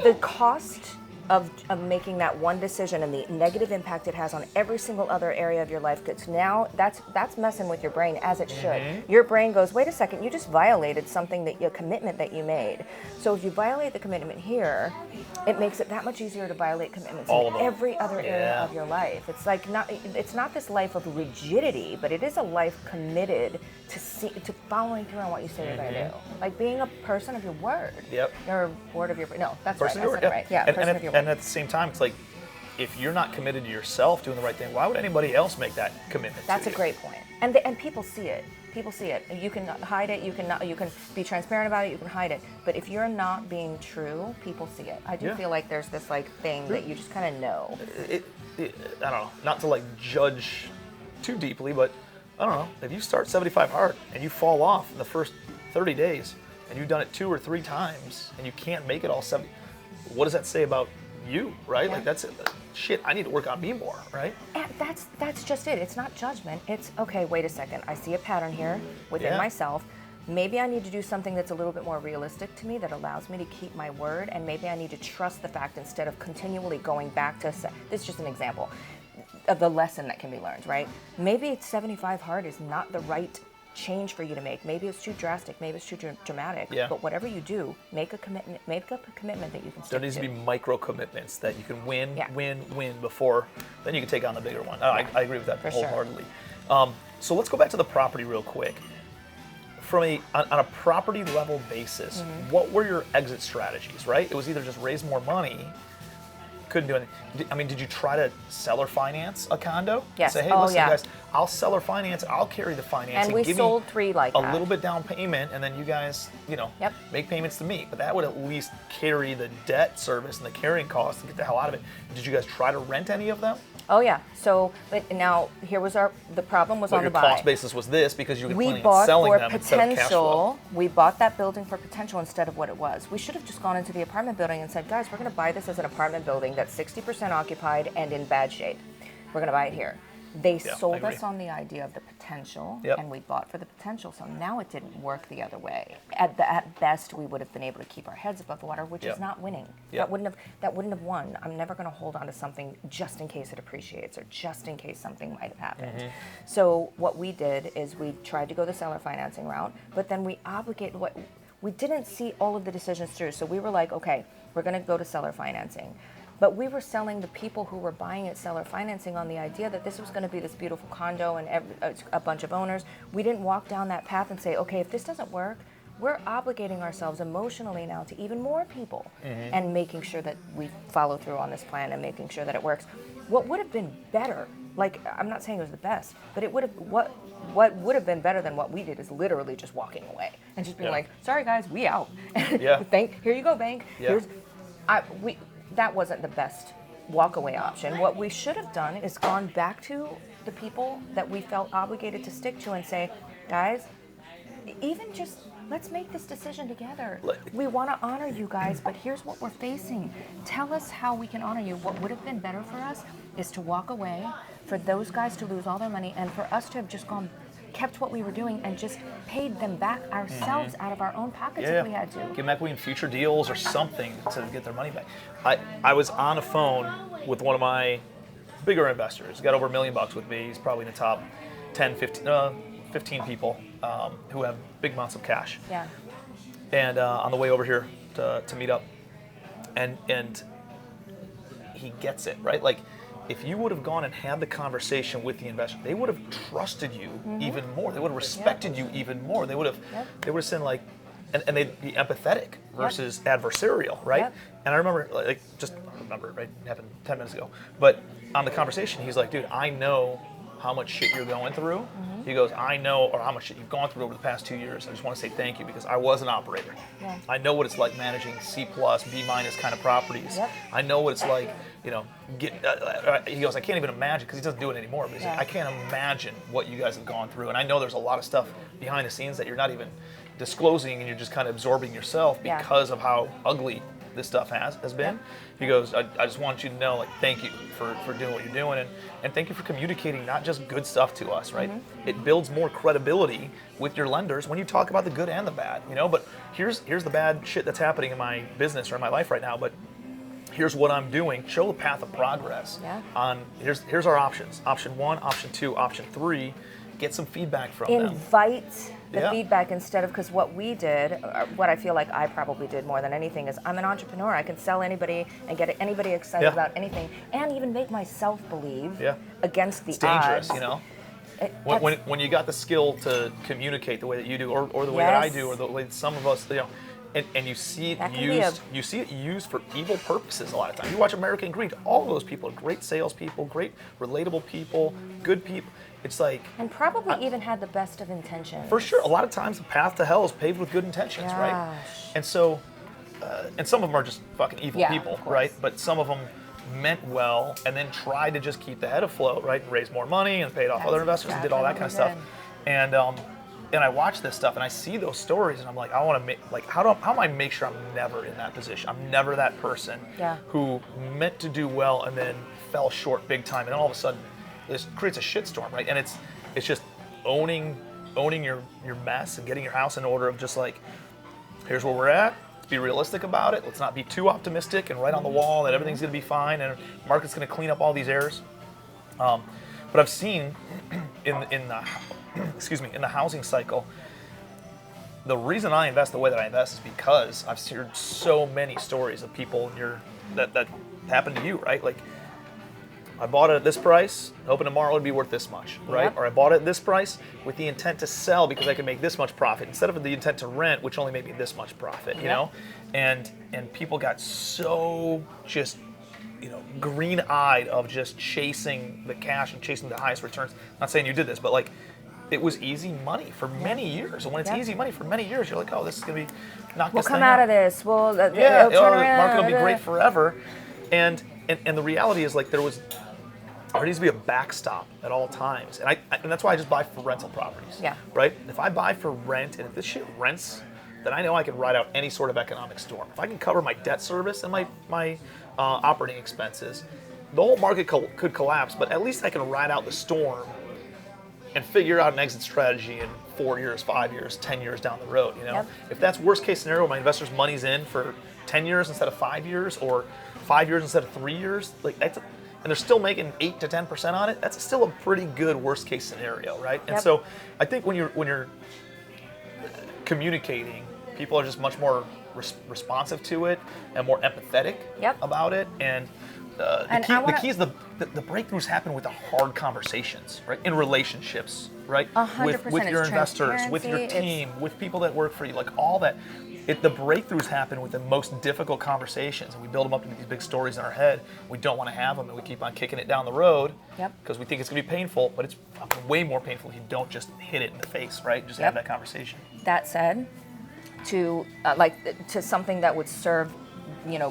The cost of making that one decision and the negative impact it has on every single other area of your life, that's messing with your brain, as it should. Your brain goes, wait a second, you just violated something, your commitment that you made. So if you violate the commitment here, it makes it that much easier to violate commitments in every other area of your life. It's like it's not this life of rigidity, but it is a life committed to following through on what you say you're going to do. Like being a person of your word. Yep. Or word of your, no, that's Person right, of I said your it word, right. Yeah, person of your word. And at the same time, it's like, if you're not committed to yourself doing the right thing, why would anybody else make that commitment That's to a you? great point. And people see it. People see it. You can hide it. You can be transparent about it. You can hide it. But if you're not being true, people see it. I do feel like there's this like thing that you just kind of know. I don't know, not to like judge too deeply, but I don't know, if you start 75 hard and you fall off in the first 30 days and you've done it 2 or 3 times and you can't make it all 70, what does that say about you, right? Yeah. Like that's shit, I need to work on me more, right? And that's just it. It's not judgment. It's, okay, wait a second. I see a pattern here within myself. Maybe I need to do something that's a little bit more realistic to me that allows me to keep my word, and maybe I need to trust the fact instead of continually going back to, this is just an example of the lesson that can be learned, right? Maybe it's 75 hard is not the right change for you to make. Maybe it's too drastic, maybe it's too dramatic, but whatever you do, make a commitment that you can stick to. There needs to be micro commitments that you can win before, then you can take on the bigger one. I agree with that wholeheartedly. Sure. So let's go back to the property real quick. On a property level basis, what were your exit strategies, right? It was either just raise more money, couldn't do anything. Did you try to seller finance a condo? Yes. Say, hey, listen, guys, I'll seller finance, I'll carry the financing. And we sold 3 like that. A little bit down payment, and then you guys, make payments to me. But that would at least carry the debt service and the carrying costs to get the hell out of it. Did you guys try to rent any of them? Oh yeah. So, but now here was the problem was on the buy. Your cost basis was this because you were planning on selling them instead of cash flow. We bought that building for potential instead of what it was. We should have just gone into the apartment building and said, guys, we're going to buy this as an apartment building that's 60% occupied and in bad shape. We're going to buy it here. They sold us on the idea of the potential, and we bought for the potential. So now it didn't work the other way. At best, we would have been able to keep our heads above the water, which is not winning. That wouldn't have won. I'm never going to hold on to something just in case it appreciates or just in case something might have happened. So what we did is we tried to go the seller financing route, but then we we didn't see all of the decisions through. So we were like, okay, we're going to go to seller financing. But we were selling the people who were buying it seller financing on the idea that this was going to be this beautiful condo and a bunch of owners. We didn't walk down that path and say, okay, if this doesn't work, we're obligating ourselves emotionally now to even more people and making sure that we follow through on this plan and making sure that it works. What would have been better, like I'm not saying it was the best, but it would have what would have been better than what we did is literally just walking away and just being like, sorry guys, we out. Here you go, bank. That wasn't the best walkaway option. What we should have done is gone back to the people that we felt obligated to stick to and say, guys, even just let's make this decision together. We want to honor you guys, but here's what we're facing. Tell us how we can honor you. What would have been better for us is to walk away, for those guys to lose all their money, and for us to have just kept what we were doing and just paid them back ourselves out of our own pockets if we had to. Give them equity in future deals or something to get their money back. I was on a phone with one of my bigger investors. He's got over $1 million with me. He's probably in the top 10, 15 people who have big amounts of cash. Yeah. And on the way over here to meet up, and he gets it, right? Like, if you would have gone and had the conversation with the investor, they would have trusted you even more. They would have respected you even more. They would have said, like, and they'd be empathetic versus adversarial, right? Yep. And I remember, right? It happened 10 minutes ago. But on the conversation, he's like, dude, I know how much shit you're going through. He goes, I know, or how much shit you've gone through over the past 2 years. I just want to say thank you because I was an operator. Yeah. I know what it's like managing C+, B- kind of properties. Yep. I know what it's like, he goes, I can't even imagine, because he doesn't do it anymore, but he's like, I can't imagine what you guys have gone through. And I know there's a lot of stuff behind the scenes that you're not even disclosing, and you're just kind of absorbing yourself because of how ugly this stuff has been. Yeah. He goes, I just want you to know, like, thank you for doing what you're doing, and thank you for communicating not just good stuff to us, right? It builds more credibility with your lenders when you talk about the good and the bad, but here's the bad shit that's happening in my business or in my life right now, but here's what I'm doing. Show the path of progress. Yeah. Here's our options. Option 1, option 2, option 3. Get some feedback from them. Invite the feedback instead of, because what we did, or what I feel like I probably did more than anything, is I'm an entrepreneur. I can sell anybody and get anybody excited about anything, and even make myself believe against the odds. It's dangerous, when you got the skill to communicate the way that you do, or the way that I do, or the way that some of us, and you see it used for evil purposes a lot of times. You watch American Greed. All of those people are great salespeople, great relatable people, good people. It's like, and probably even had the best of intentions. For sure. A lot of times the path to hell is paved with good intentions, right? And so, and some of them are just fucking evil people, right? But some of them meant well and then tried to just keep the head afloat, right? And raise more money and paid off other investors and did all that kind of stuff. And I watch this stuff and I see those stories and I'm like, I want to make, like, how am I make sure I'm never in that position? I'm never that person who meant to do well and then fell short big time, and then all of a sudden this creates a shitstorm, right? And it's just owning your mess and getting your house in order of just like, here's where we're at. Let's be realistic about it. Let's not be too optimistic and right on the wall that everything's going to be fine and the market's going to clean up all these errors. But I've seen in the housing cycle, the reason I invest the way that I invest is because I've heard so many stories of people that happened to you, right? Like, I bought it at this price, hoping tomorrow it would be worth this much, right? Or I bought it at this price with the intent to sell because I could make this much profit instead of the intent to rent, which only made me this much profit, you know? And people got so just, green-eyed of just chasing the cash and chasing the highest returns. Not saying you did this, but like, it was easy money for many years. And when it's easy money for many years, you're like, oh, this is going to be knock this thing out. We'll come out of this. It'll turn the around. market will be great forever. And the reality is, like, there needs to be a backstop at all times. And that's why I just buy for rental properties. Right? If I buy for rent, and if this shit rents, then I know I can ride out any sort of economic storm. If I can cover my debt service and my operating expenses, the whole market could collapse, but at least I can ride out the storm and figure out an exit strategy in 4 years, 5 years, 10 years down the road. If that's worst case scenario, my investors' money's in for 10 years instead of 5 years, or 5 years instead of 3 years, like that's, and they're still making 8 to 10% on it. That's still a pretty good worst case scenario, right? And so I think when you're communicating, people are just much more responsive to it and more empathetic about it. And the key is the breakthroughs happen with the hard conversations, right? In relationships, right? 100%. With your investors, with your team, with people that work for you, like all that. The breakthroughs happen with the most difficult conversations, and we build them up into these big stories in our head. We don't want to have them, and we keep on kicking it down the road because we think it's going to be painful, but it's way more painful if you don't just hit it in the face, right? Just have that conversation. That said, to something that would serve,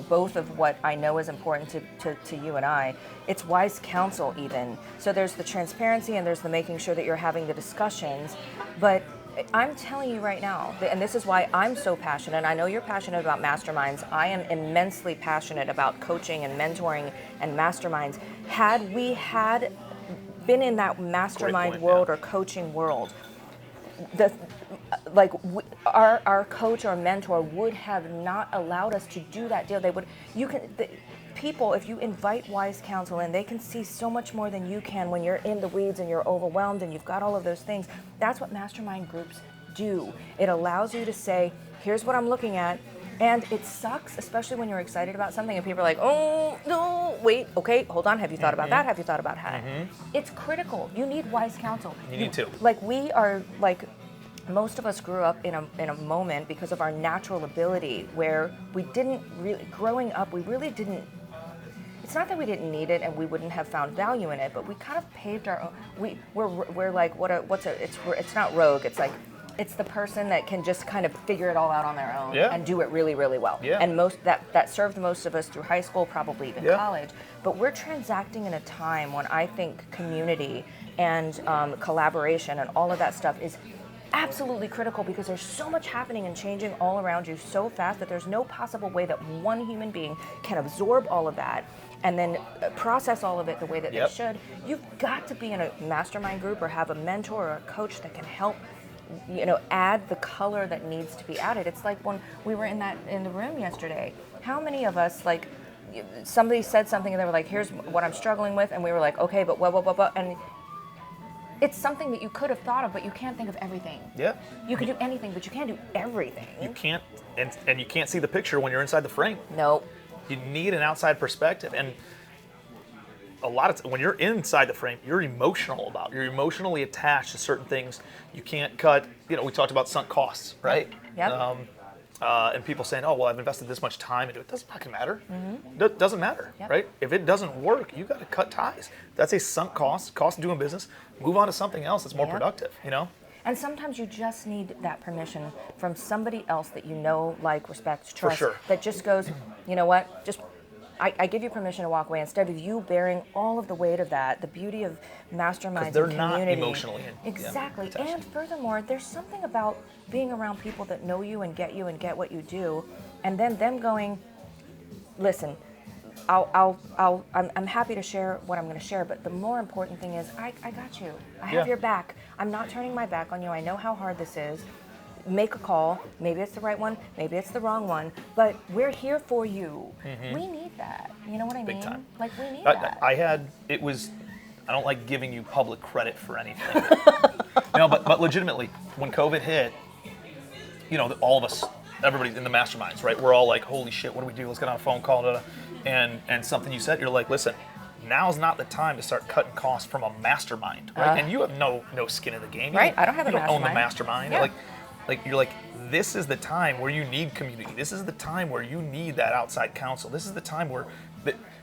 both of what I know is important to you and I, it's wise counsel even. So there's the transparency and there's the making sure that you're having the discussions, but I'm telling you right now, and this is why I'm so passionate, and I know you're passionate about masterminds. I am immensely passionate about coaching and mentoring and masterminds. Had we been in that mastermind world or coaching world, our coach or mentor would have not allowed us to do that deal. people, if you invite wise counsel in, they can see so much more than you can when you're in the weeds and you're overwhelmed and you've got all of those things. That's what mastermind groups do. It allows you to say, here's what I'm looking at. And it sucks, especially when you're excited about something and people are like, oh, no, wait, okay, hold on. Have you thought about that? Have you thought about that? It's critical. You need wise counsel. You need to. Like, we are, like, most of us grew up in a moment because of our natural ability where we didn't really, growing up, we really didn't, it's not that we didn't need it and we wouldn't have found value in it, but we kind of paved our own, we're like, it's not rogue, it's like, it's the person that can just kind of figure it all out on their own and do it really, really well. Yeah. And that served most of us through high school, probably even college. But we're transacting in a time when I think community and collaboration and all of that stuff is absolutely critical, because there's so much happening and changing all around you so fast that there's no possible way that one human being can absorb all of that and then process all of it the way that they should. You've got to be in a mastermind group or have a mentor or a coach that can help, you know, add the color that needs to be added. It's like when we were in the room yesterday. How many of us, like, somebody said something and they were like, here's what I'm struggling with, and we were like, okay, but blah, and it's something that you could have thought of, but you can't think of everything. Yeah. You can do anything, but you can't do everything. You can't, and you can't see the picture when you're inside the frame. No. You need an outside perspective, and a lot of when you're inside the frame, you're emotionally attached to certain things. You can't cut. You know, we talked about sunk costs, right? Yep. And people saying, "Oh, well, I've invested this much time into it." Doesn't fucking matter. Doesn't matter, right? If it doesn't work, you got to cut ties. That's a sunk cost of doing business. Move on to something else that's more productive. You know. And sometimes you just need that permission from somebody else that you know, like, respect, trust. For sure. That just goes, you know what? Just I give you permission to walk away instead of you bearing all of the weight of that. The beauty of masterminds they're and community. not emotionally exactly. attached. And furthermore, there's something about being around people that know you and get what you do, and then them going, listen, I'm happy to share what I'm going to share, but the more important thing is I got you. I have your back. I'm not turning my back on you. I know how hard this is. Make a call. Maybe it's the right one. Maybe it's the wrong one. But we're here for you. We need that. You know what I mean? Big time. Like, we need that. I don't like giving you public credit for anything. No, but legitimately, when COVID hit, you know, all of us, everybody in the masterminds, right? We're all like, holy shit, what do we do? Let's get on a phone call. And something you said, you're like, listen, now's not the time to start cutting costs from a mastermind, right? And you have no skin in the game. Right, I don't have a You don't own the mastermind. mastermind. Yeah. Like you're like, this is the time where you need community. This is the time where you need that outside counsel. This is the time where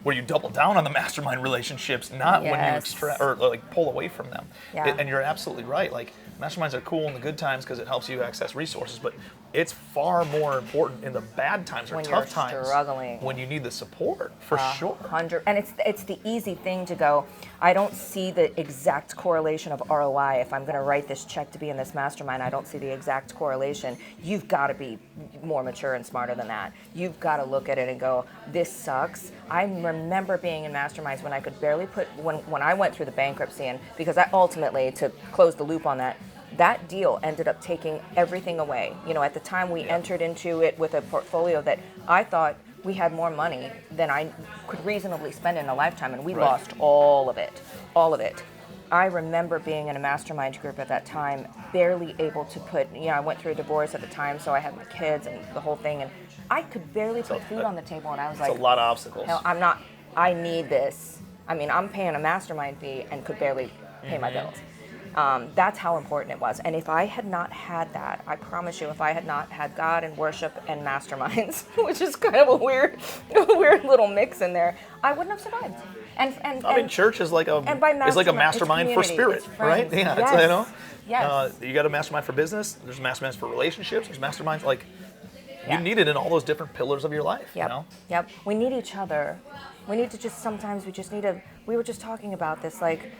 you double down on the mastermind relationships, not when you extract or like pull away from them. Yeah. And you're absolutely right. Like, masterminds are cool in the good times because it helps you access resources, but it's far more important in the bad times or when tough you're times, struggling, when you need the support, for sure. 100. And it's the easy thing to go, I don't see the exact correlation of ROI. If I'm going to write this check to be in this mastermind, I don't see the exact correlation. You've got to be more mature and smarter than that. You've got to look at it and go, this sucks. I remember being in masterminds when I could barely when I went through the bankruptcy, and because I ultimately, to close the loop on that deal ended up taking everything away. You know, at the time we entered into it with a portfolio that I thought we had more money than I could reasonably spend in a lifetime, and we lost all of it. I remember being in a mastermind group at that time, barely able to put, you know, I went through a divorce at the time, so I had my kids and the whole thing, and I could barely put food on the table, and I was like, It's a lot of obstacles. no, I need this. I mean, I'm paying a mastermind fee and could barely pay my bills. That's how important it was. And if I had not had that, I promise you, if I had not had God and worship and masterminds, which is kind of a weird little mix in there, I wouldn't have survived. I mean, church is like a mastermind for spirit, right? Yeah, yes. it's, you know. Yes. You got a mastermind for business. There's masterminds for relationships. There's masterminds like you need it in all those different pillars of your life. Yep. You know. Yep. We need each other. We need to sometimes we just need to. We were just talking about this, like.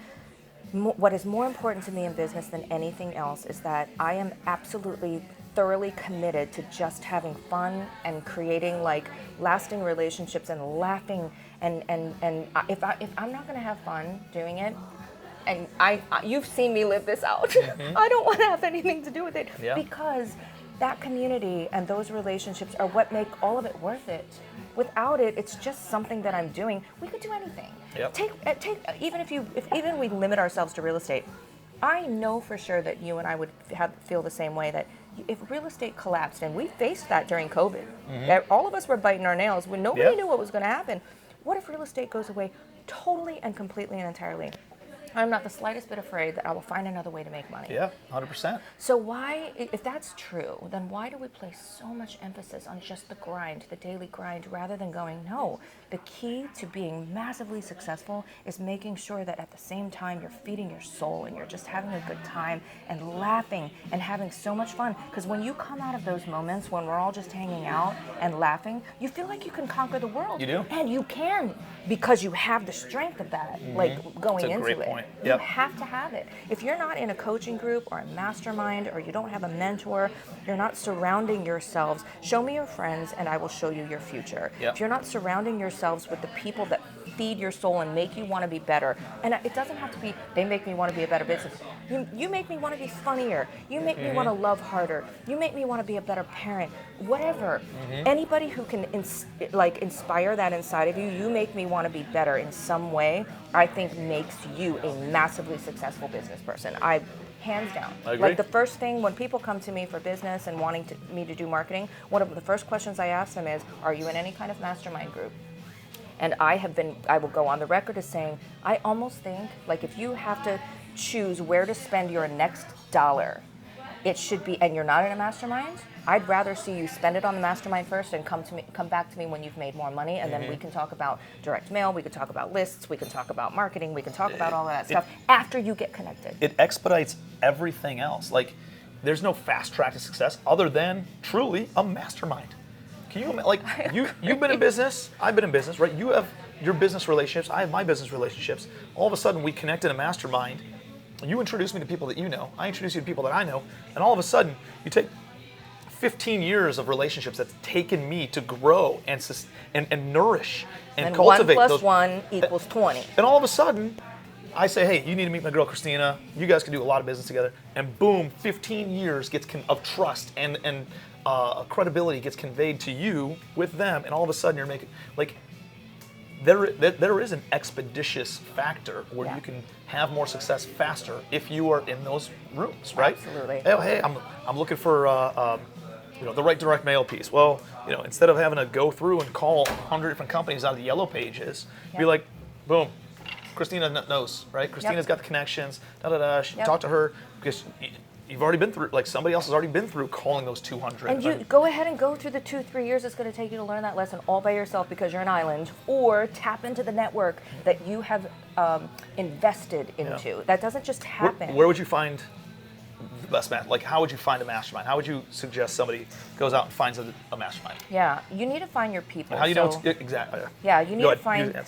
What is more important to me in business than anything else is that I am absolutely thoroughly committed to just having fun and creating like lasting relationships and laughing and if I'm not going to have fun doing it, and you've seen me live this out, I don't want to have anything to do with it because that community and those relationships are what make all of it worth it. Without it, it's just something that I'm doing. We could do anything. Yep. Even if we limit ourselves to real estate, I know for sure that you and I would feel the same way, that if real estate collapsed, and we faced that during COVID, all of us were biting our nails when nobody knew what was going to happen. What if real estate goes away totally and completely and entirely? I'm not the slightest bit afraid that I will find another way to make money. Yeah, 100%. So why, if that's true, then why do we place so much emphasis on just the grind, the daily grind, rather than going, no, the key to being massively successful is making sure that at the same time you're feeding your soul and you're just having a good time and laughing and having so much fun. Because when you come out of those moments when we're all just hanging out and laughing, you feel like you can conquer the world. You do. And you can, because you have the strength of that, like going That's a into great it. point. You Yep. have to have it. If you're not in a coaching group or a mastermind, or you don't have a mentor, you're not surrounding yourselves. Show me your friends and I will show you your future. Yep. If you're not surrounding yourselves with the people that feed your soul and make you want to be better, and it doesn't have to be, they make me want to be a better business. You make me want to be funnier. You make me want to love harder. You make me want to be a better parent. Whatever. Anybody who can inspire that inside of you, you make me want to be better in some way, I think makes you a massively successful business person. Hands down. I agree. Like the first thing when people come to me for business and wanting me to do marketing, one of the first questions I ask them is, are you in any kind of mastermind group? And I will go on the record as saying, I almost think, like, if you have to choose where to spend your next dollar, it should be, and you're not in a mastermind, I'd rather see you spend it on the mastermind first and come back to me when you've made more money, and then we can talk about direct mail, we can talk about lists, we can talk about marketing, we can talk about all of that stuff after you get connected. It expedites everything else. Like, there's no fast track to success other than truly a mastermind. Can you, like, you've been in business, I've been in business, right? You have your business relationships, I have my business relationships. All of a sudden we connect in a mastermind. You introduce me to people that you know, I introduce you to people that I know, and all of a sudden you take 15 years of relationships that's taken me to grow and nourish and cultivate 1 + those. 1 = 20. And all of a sudden, I say, hey, you need to meet my girl Christina. You guys can do a lot of business together. And boom, 15 years of trust and credibility gets conveyed to you with them. And all of a sudden, you're making, like, there is an expeditious factor where you can have more success faster if you are in those rooms, right? Absolutely. Hey, I'm looking for the right direct mail piece. Well, instead of having to go through and call 100 different companies out of the yellow pages, be like, boom, Christina knows, right? Christina's got the connections. Talk to her because you've already been through, like, somebody else has already been through calling those 200. And you go ahead and go through the 2-3 years it's going to take you to learn that lesson all by yourself because you're an island, or tap into the network that you have invested into. That doesn't just happen. Where would you find the best like, how would you find a mastermind? How would you suggest somebody goes out and finds a mastermind? Yeah, you need to find your people. And how do you know it's exactly? Yeah, you need Go to ahead.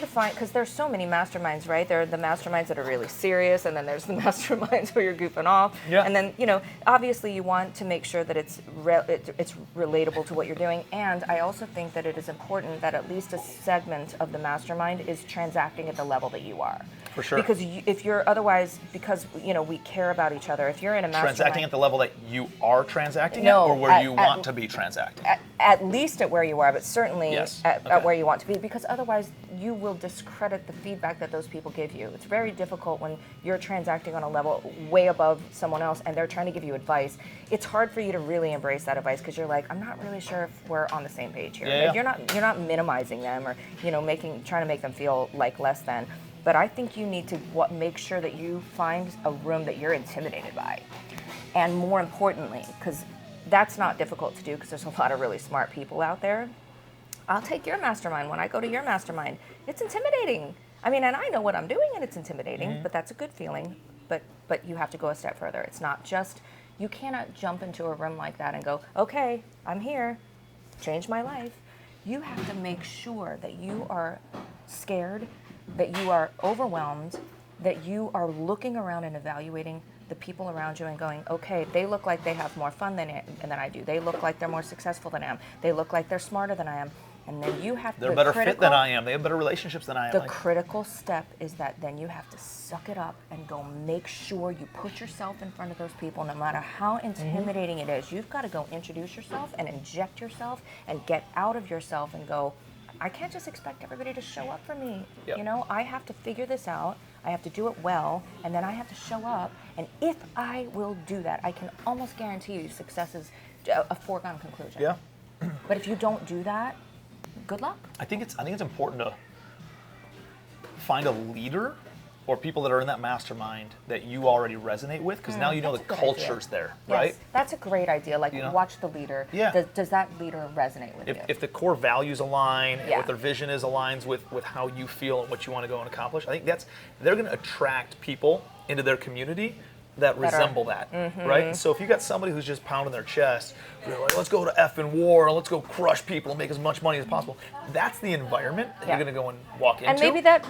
find, because there's so many masterminds, right? There are the masterminds that are really serious, and then there's the masterminds where you're goofing off. Yeah. And then, obviously you want to make sure that it's relatable to what you're doing. And I also think that it is important that at least a segment of the mastermind is transacting at the level that you are. For sure. Because if you're otherwise, because we care about each other. If you're in a mastermind, Transacting at the level that you are transacting No, at, or where you want to be transacting? at least at where you are, but certainly Yes. at where you want to be, because otherwise you will discredit the feedback that those people give you. It's very difficult when you're transacting on a level way above someone else and they're trying to give you advice. It's hard for you to really embrace that advice because you're like, I'm not really sure if we're on the same page here. Yeah. You're not minimizing them or trying to make them feel like less than. But I think you need to make sure that you find a room that you're intimidated by. And more importantly, because that's not difficult to do because there's a lot of really smart people out there, I'll take your mastermind. When I go to your mastermind, it's intimidating. I mean, and I know what I'm doing and it's intimidating, but that's a good feeling. But you have to go a step further. It's not just, you cannot jump into a room like that and go, okay, I'm here, change my life. You have to make sure that you are scared, that you are overwhelmed, that you are looking around and evaluating the people around you and going, okay, they look like they have more fun than I do. They look like they're more successful than I am. They look like they're smarter than I am. And then you have They're a better fit than I am. They have better relationships than I am. The critical step is that then you have to suck it up and go make sure you put yourself in front of those people, no matter how intimidating it is. You've got to go introduce yourself and inject yourself and get out of yourself and go, I can't just expect everybody to show up for me. Yep. You know, I have to figure this out. I have to do it well, and then I have to show up. And if I will do that, I can almost guarantee you success is a foregone conclusion. Yeah. But if you don't do that, good luck. I think it's important to find a leader or people that are in that mastermind that you already resonate with, because now you know the culture's there, right? Yes, that's a great idea. Like, watch the leader. Yeah. Does that leader resonate with you? If the core values align, and what their vision is aligns with how you feel and what you want to go and accomplish, I think they're going to attract people into their community that resemble that, right? And so if you got somebody who's just pounding their chest, they're like, let's go to effing war, and let's go crush people and make as much money as possible. That's the environment that you're going to go and walk into. And maybe that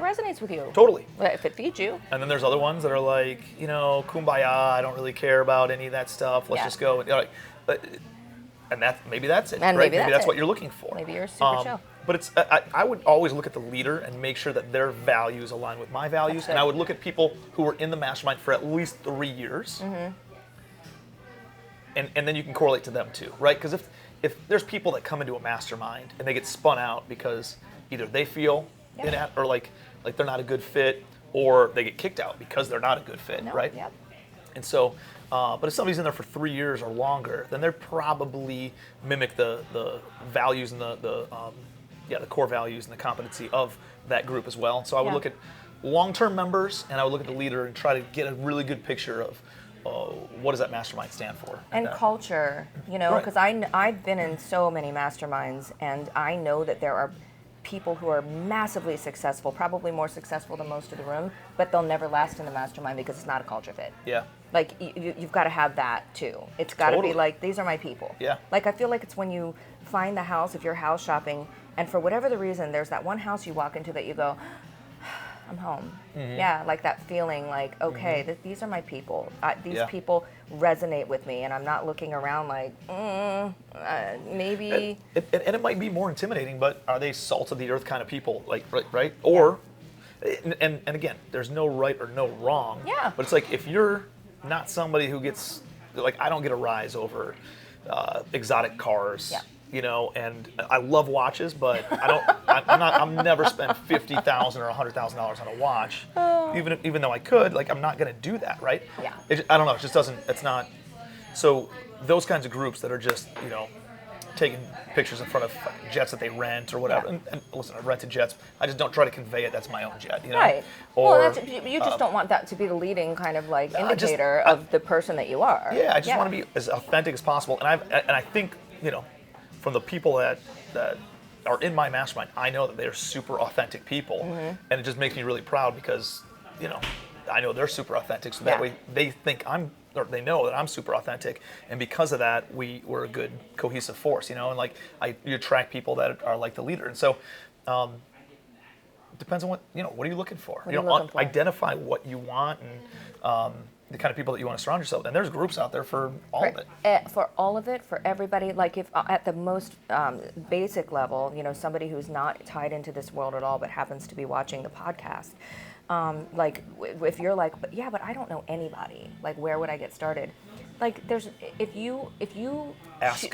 resonates with you. Totally. If it feeds you. And then there's other ones that are like, kumbaya, I don't really care about any of that stuff. Let's just go. And maybe that's it, and right? Maybe that's what you're looking for. Maybe you're super chill. But I would always look at the leader and make sure that their values align with my values. And I would look at people who were in the mastermind for at least 3 years. And then you can correlate to them too, right? Because if there's people that come into a mastermind and they get spun out because either they feel or like they're not a good fit, or they get kicked out because they're not a good fit, right? Yep. And so, but if somebody's in there for 3 years or longer, then they're probably mimic the values and the core values and the competency of that group as well. So I would look at long-term members, and I would look at the leader and try to get a really good picture of what does that mastermind stand for. And culture, because I've been in so many masterminds, and I know that there are people who are massively successful, probably more successful than most of the room, but they'll never last in the mastermind because it's not a culture fit. Yeah. Like, you've got to have that too. It's got to be like, these are my people. Yeah. Like, I feel like it's when you find the house, if you're house shopping, and for whatever the reason, there's that one house you walk into that you go, I'm home. Yeah, like that feeling like, okay, these are my people. These people resonate with me, and I'm not looking around like, maybe. And it might be more intimidating, but are they salt of the earth kind of people, like, right? Or, and again, there's no right or no wrong. Yeah. But it's like, if you're not somebody who gets, like, I don't get a rise over exotic cars. Yeah. And I love watches, but I'm never spent $50,000 or $100,000 on a watch. Even though I could, like, I'm not going to do that, right? Yeah. I don't know. It just doesn't. It's not. So those kinds of groups that are just taking pictures in front of jets that they rent or whatever. Yeah. And listen, I've rented jets. I just don't try to convey it. That's my own jet. Right. Or you just don't want that to be the leading kind of like indicator of the person that you are. Yeah. I just want to be as authentic as possible. And I think from the people that are in my mastermind, I know that they're super authentic people, and it just makes me really proud because, I know they're super authentic. So that way they think they know that I'm super authentic, and because of that, we're a good cohesive force, and like you attract people that are like the leader, and so it depends on what are you looking for? Identify what you want and. The kind of people that you want to surround yourself with. And there's groups out there for all of it. For all of it, for everybody. Like, if at the most basic level, somebody who's not tied into this world at all but happens to be watching the podcast, like, if you're like, but I don't know anybody, like, where would I get started? Like, there's, if you ask.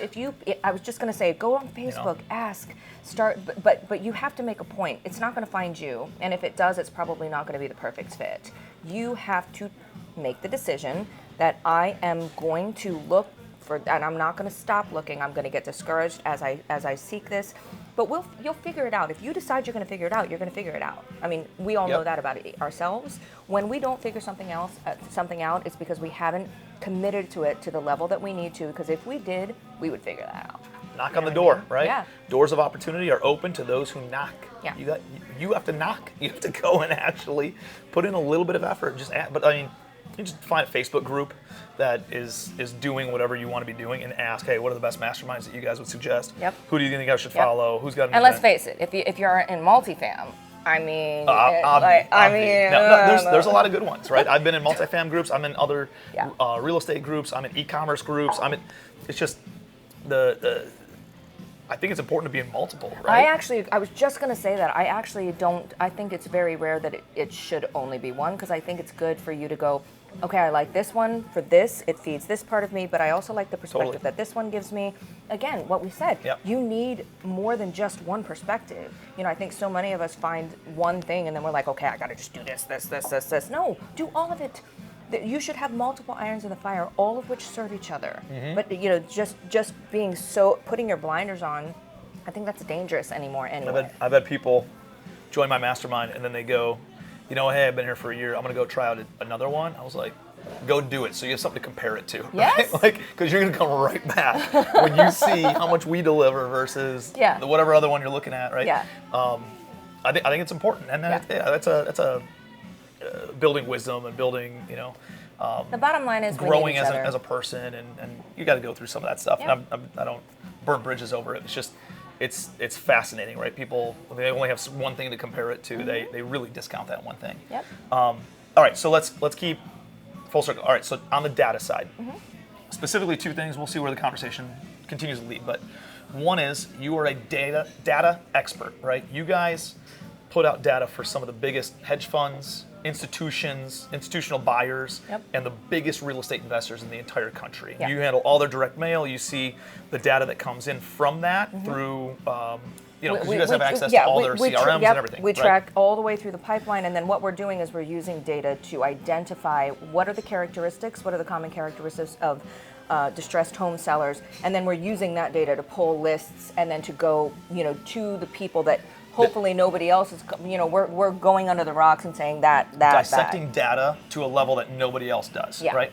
I was just going to say, go on Facebook, ask, start, but you have to make a point. It's not going to find you, and if it does, it's probably not going to be the perfect fit. You have to make the decision that I am going to look for, and I'm not going to stop looking. I'm going to get discouraged as I seek this, but you'll figure it out. If you decide you're going to figure it out, you're going to figure it out. I mean, we all know that about ourselves. When we don't figure something out, it's because we haven't committed to it to the level that we need to. Because if we did, we would figure that out. Knock on the door, right? Yeah. Doors of opportunity are open to those who knock. Yeah. You have to knock. You have to go and actually put in a little bit of effort. But I mean, you just find a Facebook group that is doing whatever you want to be doing and ask, hey, what are the best masterminds that you guys would suggest? Yep. Who do you think I should follow? Who's got an And event? let's face it, if you're in multifam, I mean, there's a lot of good ones, right? I've been in multifam groups. I'm in other real estate groups. I'm in e-commerce groups. It's just I think it's important to be in multiple, right? I was just going to say that. I think it's very rare that it should only be one, because I think it's good for you to go, okay, I like this one for this, it feeds this part of me, but I also like the perspective that this one gives me. Again, what we said, you need more than just one perspective. I think so many of us find one thing and then we're like, okay, I got to just do this. No, do all of it. You should have multiple irons in the fire, all of which serve each other. But just being putting your blinders on, I think that's dangerous anymore anyway. I've had people join my mastermind and then they go, hey, I've been here for a year, I'm gonna go try out another one. I was like, go do it, so you have something to compare it to. Yes. Right? Because you're gonna come right back when you see how much we deliver versus whatever other one you're looking at, right? Yeah. I think it's important, and that's a building wisdom and building, the bottom line is growing we need each other. as a person, and you got to go through some of that stuff. Yeah. And I don't burn bridges over it. It's just it's fascinating, right? People, when they only have one thing to compare it to, they really discount that one thing. Yep. All right, so let's keep full circle. All right, so on the data side, specifically two things. We'll see where the conversation continues to lead, but one is you are a data expert, right? You guys put out data for some of the biggest hedge funds, institutional buyers, and the biggest real estate investors in the entire country. Yeah. You handle all their direct mail. You see the data that comes in from that through, because you guys have access to all their CRMs and everything. We track all the way through the pipeline, and then what we're doing is we're using data to identify what are the characteristics, what are the common characteristics of distressed home sellers, and then we're using that data to pull lists and then to go, to the people that hopefully nobody else is, we're going under the rocks and saying that. Dissecting data to a level that nobody else does, right?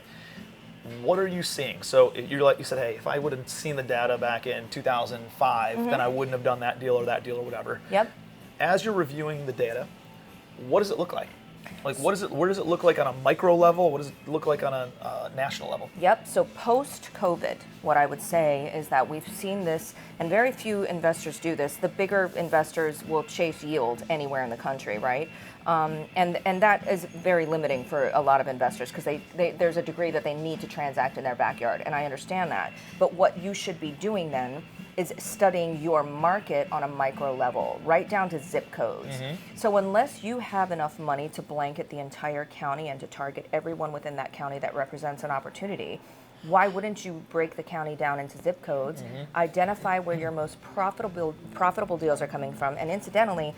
What are you seeing? So you said, hey, if I would have seen the data back in 2005, then I wouldn't have done that deal or whatever. Yep. As you're reviewing the data, what does it look like? Like, where does it look like on a micro level? What does it look like on a national level? Yep. So post-COVID, what I would say is that we've seen this, and very few investors do this. The bigger investors will chase yield anywhere in the country, right? And that is very limiting for a lot of investors, because there's a degree that they need to transact in their backyard, and I understand that. But what you should be doing then is studying your market on a micro level, right down to zip codes. So unless you have enough money to blanket the entire county and to target everyone within that county that represents an opportunity, why wouldn't you break the county down into zip codes, identify where your most profitable deals are coming from, and incidentally,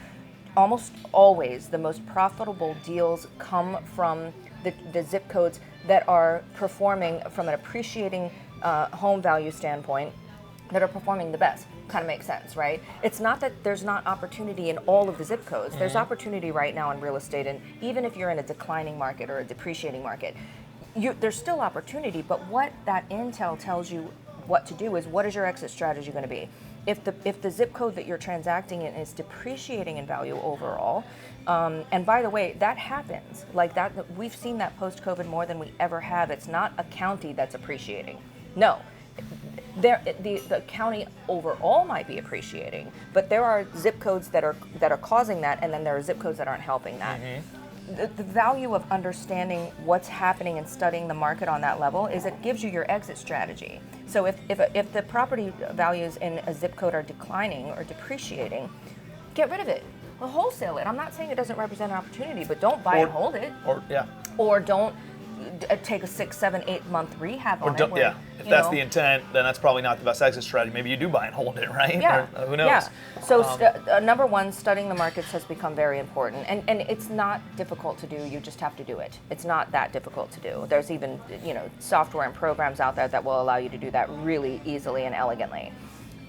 almost always the most profitable deals come from the zip codes that are performing from an appreciating home value standpoint, that are performing the best. Kind of makes sense, right? It's not that there's not opportunity in all of the zip codes. There's opportunity right now in real estate, and even if you're in a declining market or a depreciating market, there's still opportunity, but what that intel tells you what to do is, what is your exit strategy going to be? If the zip code that you're transacting in is depreciating in value overall, and by the way, that happens. Like that, we've seen that post-COVID more than we ever have. It's not a county that's appreciating. No. The county overall might be appreciating, but there are zip codes that are causing that, and then there are zip codes that aren't helping that. The value of understanding what's happening and studying the market on that level is it gives you your exit strategy. So if the property values in a zip code are declining or depreciating, get rid of it. Well, wholesale it. I'm not saying it doesn't represent an opportunity, but don't buy and hold it. Or don't take a 6, 7, 8 month rehab on it. If that's the intent, then that's probably not the best exit strategy. Maybe you do buy and hold it, right? Yeah. Or, who knows? Yeah. So number one, studying the markets has become very important, and it's not difficult to do. You just have to do it. It's not that difficult to do. There's even software and programs out there that will allow you to do that really easily and elegantly.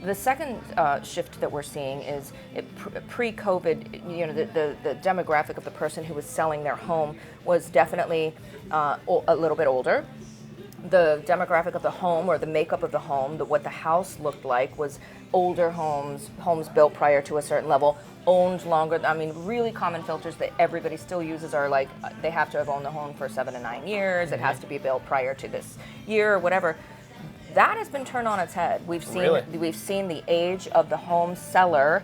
The second shift that we're seeing is pre-COVID, the demographic of the person who was selling their home was definitely a little bit older. The demographic of the home, or the makeup of the home, what the house looked like, was older homes built prior to a certain level, owned longer. I mean, really common filters that everybody still uses are like, they have to have owned the home for 7 to 9 years, it has to be built prior to this year or whatever. That has been turned on its head. We've seen the age of the home seller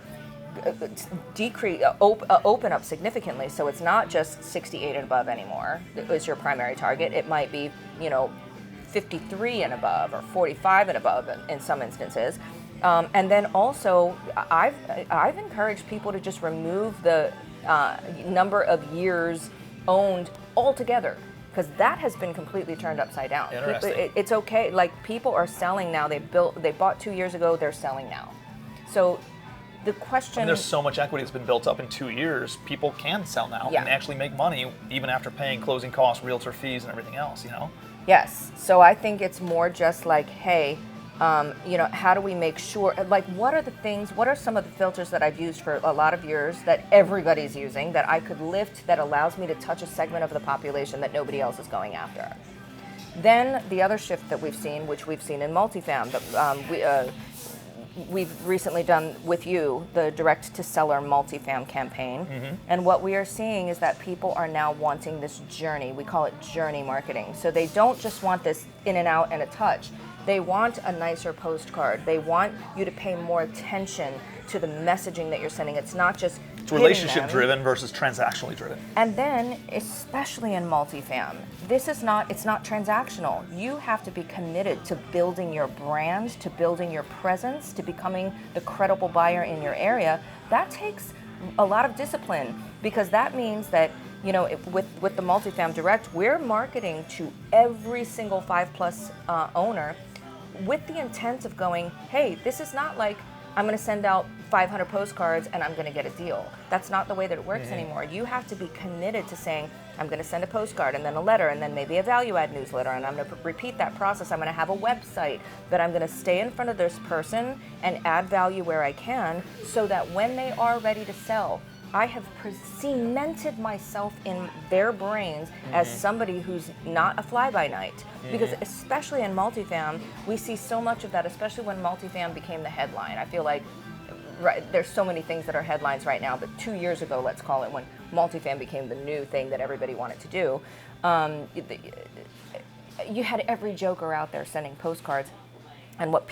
open up significantly. So it's not just 68 and above anymore is your primary target. It might be 53 and above, or 45 and above in some instances. And then also, I've encouraged people to just remove the number of years owned altogether, because that has been completely turned upside down. Interesting. It's okay. Like, people are selling now. They bought 2 years ago. They're selling now. So the question. There's so much equity that's been built up in 2 years. People can sell now Yeah. and actually make money even after paying closing costs, realtor fees, and everything else. Yes. So I think it's more just like, hey, how do we make sure, like, what are some of the filters that I've used for a lot of years that everybody's using that I could lift, that allows me to touch a segment of the population that nobody else is going after? Then the other shift that we've seen, which we've seen in multifam, we've recently done with you the direct to seller multifam campaign. And what we are seeing is that people are now wanting this journey. We call it journey marketing. So they don't just want this in and out and a touch. They want a nicer postcard. They want you to pay more attention to the messaging that you're sending. It's not just It's relationship driven versus transactionally driven. And then, especially in multifam, it's not transactional. You have to be committed to building your brand, to building your presence, to becoming the credible buyer in your area. That takes a lot of discipline, because that means that, with the multifam direct, we're marketing to every single 5+ owner with the intent of going, hey, this is not like I'm going to send out 500 postcards and I'm going to get a deal. That's not the way that it works anymore. You have to be committed to saying, I'm going to send a postcard and then a letter and then maybe a value add newsletter, and I'm going to repeat that process. I'm going to have a website, that I'm going to stay in front of this person and add value where I can, so that when they are ready to sell, I have cemented myself in their brains as somebody who's not a fly-by-night. Because especially in multifam, we see so much of that, especially when multifam became the headline. I feel like there's so many things that are headlines right now, but 2 years ago, let's call it, when multifam became the new thing that everybody wanted to do, you had every joker out there sending postcards. And what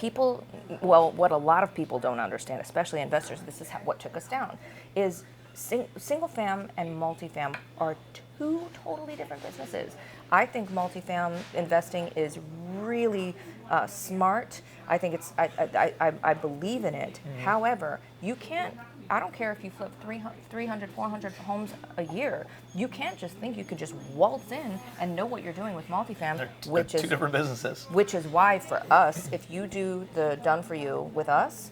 a lot of people don't understand, especially investors, this is what took us down, is single fam and multifam are two totally different businesses. I think multifam investing is really smart. I think I believe in it. However, you can't, I don't care if you flip 300, 400 homes a year. You can't just think you could just waltz in and know what you're doing with multifam, They're two different businesses. Which is why, for us, if you do the done for you with us,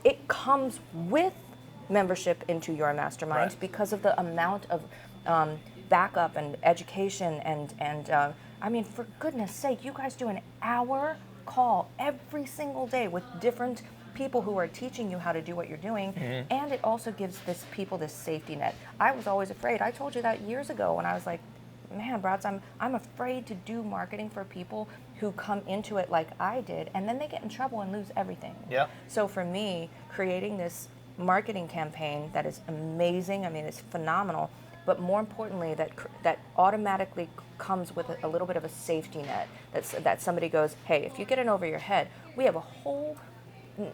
it comes with membership into your mastermind, because of the amount of backup and education and I mean, for goodness sake, you guys do an hour call every single day with different people who are teaching you how to do what you're doing, and it also gives people this safety net. I was always afraid. I told you that years ago when I was like, man, Bratz, I'm afraid to do marketing for people who come into it like I did, and then they get in trouble and lose everything. Yeah. So for me, creating this marketing campaign that is amazing, I mean, it's phenomenal, but more importantly, that automatically comes with a little bit of a safety net, that somebody goes, hey, if you get in over your head, we have a whole,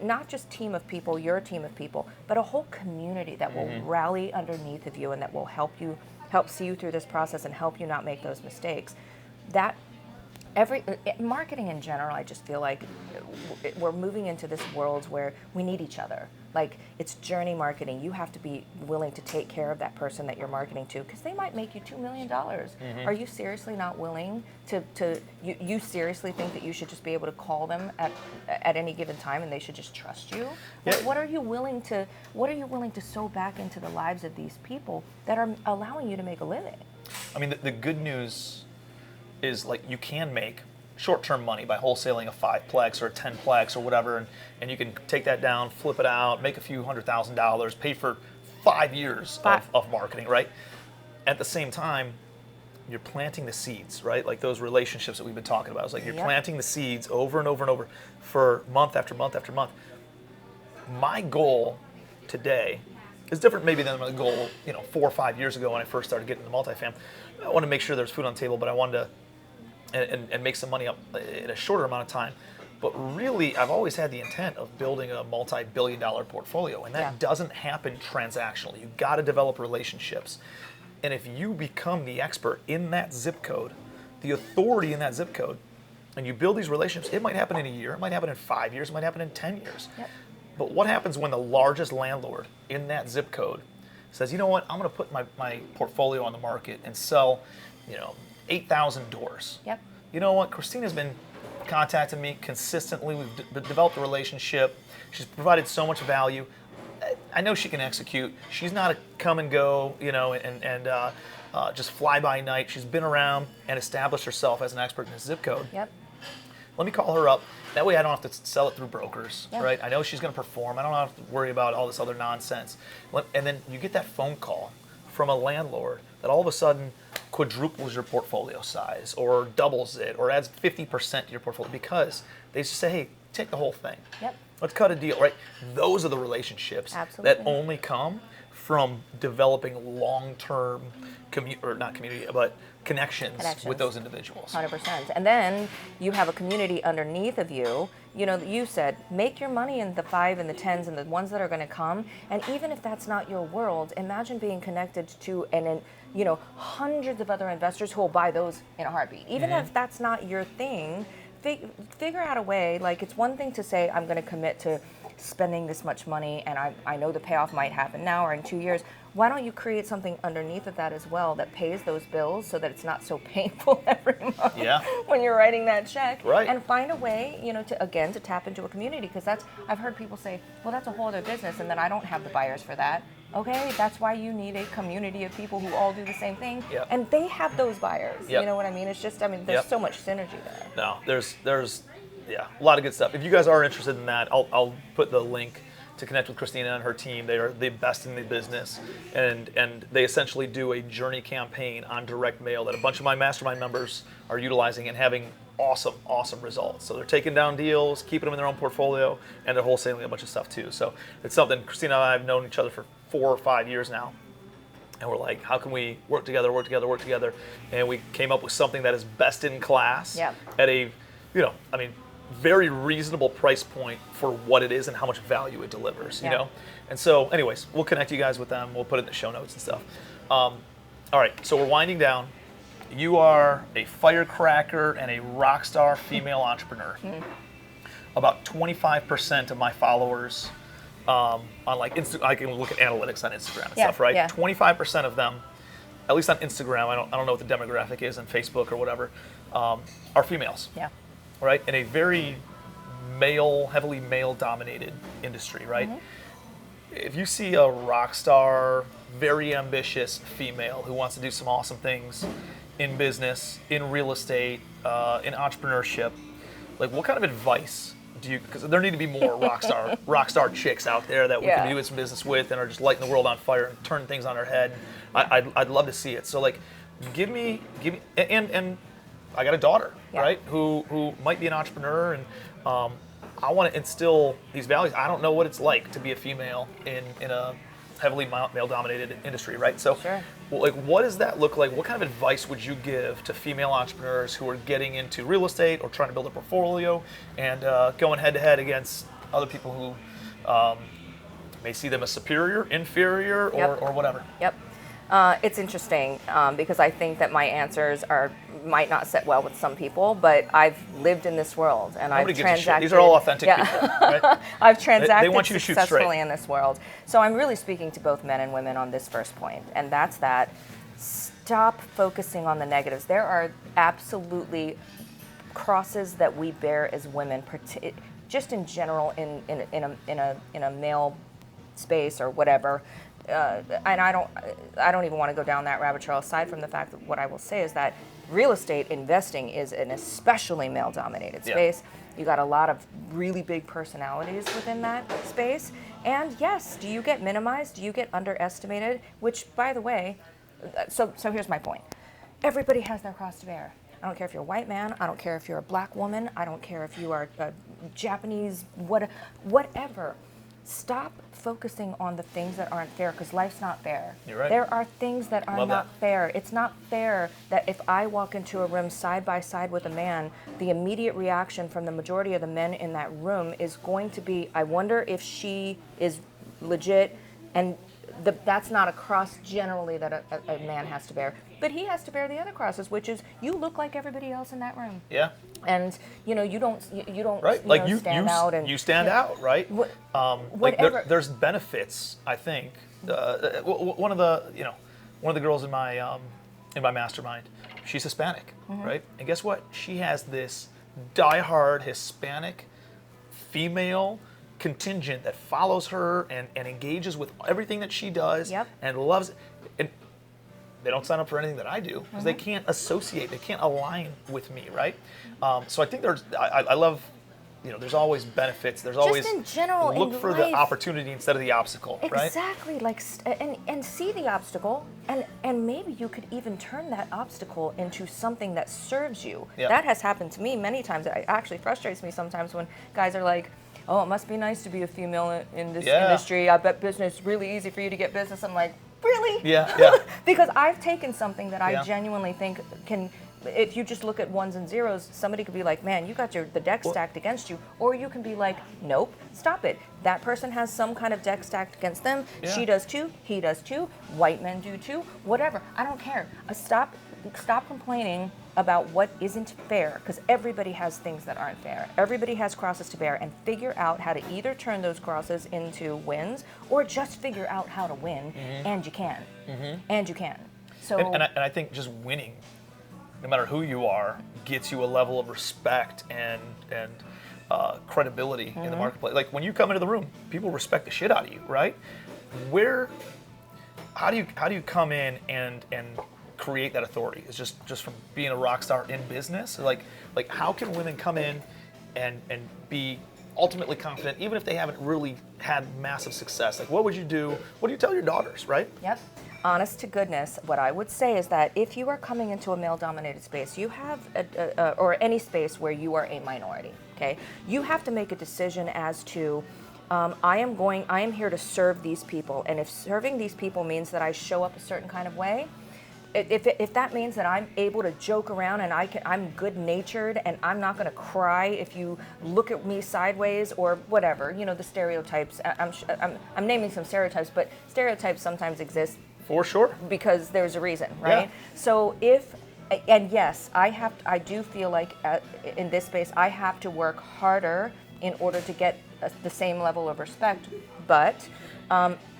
not just team of people, your team of people, but a whole community that will rally underneath of you and that will help see you through this process and help you not make those mistakes. That marketing in general, I just feel like we're moving into this world where we need each other. Like, it's journey marketing. You have to be willing to take care of that person that you're marketing to, because they might make you $2 million. Are you seriously not willing you seriously think that you should just be able to call them at any given time and they should just trust you? Yeah. What are you willing to sow back into the lives of these people that are allowing you to make a living? I mean, the good news is, like, you can make short-term money by wholesaling a 5-plex or a 10-plex or whatever, and you can take that down, flip it out, make a few $100,000, pay for 5 years of marketing, right? At the same time, you're planting the seeds, right? Like those relationships that we've been talking about. It's like you're planting the seeds over and over and over for month after month after month. My goal today is different maybe than my goal, 4 or 5 years ago when I first started getting into multifam. I wanted to make sure there's food on the table, but I wanted to and make some money up in a shorter amount of time. But really, I've always had the intent of building a multi-billion-dollar portfolio, and that doesn't happen transactionally. You've got to develop relationships. And if you become the expert in that zip code, the authority in that zip code, and you build these relationships. It might happen in a year, it might happen in 5 years, it might happen in 10 years. Yep. But what happens when the largest landlord in that zip code says, you know what, I'm going to put my portfolio on the market and sell, 8,000 doors. Yep. You know what, Christina's been contacting me consistently. We've developed a relationship. She's provided so much value. I know she can execute. She's not a come and go, and just fly by night. She's been around and established herself as an expert in this zip code. Yep. Let me call her up. That way I don't have to sell it through brokers, Yeah. right? I know she's going to perform. I don't have to worry about all this other nonsense. And then you get that phone call from a landlord that all of a sudden quadruples your portfolio size or doubles it or adds 50% to your portfolio because they say, hey, take the whole thing. Yep. Let's cut a deal, right? Those are the relationships Absolutely. that only come from developing long-term connections with those individuals. 100%. And then you have a community underneath of you. You said, make your money in the 5 and the 10s and the ones that are going to come. And even if that's not your world, imagine being connected to hundreds of other investors who will buy those in a heartbeat. Even if that's not your thing, figure out a way. Like, it's one thing to say, I'm going to commit to spending this much money and I know the payoff might happen now or in 2 years. Why don't you create something underneath of that as well that pays those bills so that it's not so painful every month when you're writing that check? Right. And find a way, to tap into a community, because I've heard people say, well, that's a whole other business and then I don't have the buyers for that. Okay, that's why you need a community of people who all do the same thing, and they have those buyers. Yep. You know what I mean? It's just, there's so much synergy there. No, there's a lot of good stuff. If you guys are interested in that, I'll put the link to connect with Christina and her team. They are the best in the business, and they essentially do a journey campaign on direct mail that a bunch of my mastermind members are utilizing and having awesome results. So they're taking down deals, keeping them in their own portfolio, and they're wholesaling a bunch of stuff too. So it's something. Christina and I have known each other for 4 or 5 years now, and we're like, how can we work together? And we came up with something that is best in class at a, very reasonable price point for what it is and how much value it delivers, you know? And so anyways, we'll connect you guys with them. We'll put it in the show notes and stuff. All right, so we're winding down. You are a firecracker and a rock star female entrepreneur. About 25% of my followers on I can look at analytics on Instagram and stuff, right? 25% of them, at least on Instagram, I don't know what the demographic is on Facebook or whatever, are females. Yeah. Right? In a very heavily male-dominated industry, right? If you see a rock star, very ambitious female who wants to do some awesome things in business, in real estate, in entrepreneurship, like, what kind of advice do you? Because there need to be more rock star chicks out there that we can do some business with and are just lighting the world on fire and turning things on their head. I'd love to see it. So, like, give me, and I got a daughter, right, who might be an entrepreneur, and I want to instill these values. I don't know what it's like to be a female in a heavily male-dominated industry, right? So, like, what does that look like? What kind of advice would you give to female entrepreneurs who are getting into real estate or trying to build a portfolio and going head-to-head against other people who may see them as superior, inferior, or whatever? Yep. It's interesting because I think that my answers might not sit well with some people, but I've lived in this world and I've transacted. These are all authentic people, right? I've transacted they want you to shoot successfully straight in this world. So I'm really speaking to both men and women on this first point, and that's that stop focusing on the negatives. There are absolutely crosses that we bear as women, just in general in a male space or whatever. And I don't even want to go down that rabbit trail, aside from the fact that what I will say is that real estate investing is an especially male-dominated space. You got a lot of really big personalities within that space. And yes, do you get minimized? Do you get underestimated? Which, by the way, so here's my point. Everybody has their cross to bear. I don't care if you're a white man. I don't care if you're a black woman. I don't care if you are a Japanese, whatever. Stop focusing on the things that aren't fair, because life's not fair. You're right. There are things that are not fair. It's not fair that if I walk into a room side by side with a man, the immediate reaction from the majority of the men in that room is going to be, I wonder if she is legit, and that's not a cross generally that a man has to bear. But he has to bear the other crosses, which is, you look like everybody else in that room. Yeah. And you know, you don't right, you like know, stand out, and you stand out, right? Like whatever. there's benefits, I think. One of the girls in my mastermind, she's Hispanic, right? And guess what? She has this diehard Hispanic female contingent that follows her and engages with everything that she does and loves it. And they don't sign up for anything that I do because they can't associate, they can't align with me, right? So I think I love, you know, there's always benefits. There's always in general, look in for life. the opportunity instead of the obstacle, right? Exactly, like and see the obstacle, and maybe you could even turn that obstacle into something that serves you. Yeah. That has happened to me many times. It actually frustrates me sometimes when guys are like, "Oh, it must be nice to be a female in this industry. I bet business is really easy for you to get business." I'm like, really? Yeah. Because I've taken something that I Yeah. genuinely think can. If you just look at ones and zeros, somebody could be like, man, you got the deck stacked against you. Or you can be like, nope, stop it. That person has some kind of deck stacked against them. Yeah. She does too, he does too, white men do too, whatever. I don't care. Stop complaining about what isn't fair, because everybody has things that aren't fair. Everybody has crosses to bear, and figure out how to either turn those crosses into wins or just figure out how to win, and you can. And you can. So, And I think just winning, no matter who you are, gets you a level of respect and credibility in the marketplace. Like when you come into the room, people respect the shit out of you, right? How do you come in and create that authority? It's just from being a rock star in business. Like how can women come in and be ultimately confident, even if they haven't really had massive success? Like what would you do? What do you tell your daughters, right? Yep. Honest to goodness, what I would say is that if you are coming into a male-dominated space, you have, or any space where you are a minority, okay? You have to make a decision as to, I am here to serve these people, and if serving these people means that I show up a certain kind of way, if that means that I'm able to joke around and I'm good-natured and I'm not going to cry if you look at me sideways or whatever, you know, the stereotypes. I'm naming some stereotypes, but stereotypes sometimes exist. For sure. Because there's a reason, right? Yeah. So and yes, I do feel like in this space, I have to work harder in order to get the same level of respect, but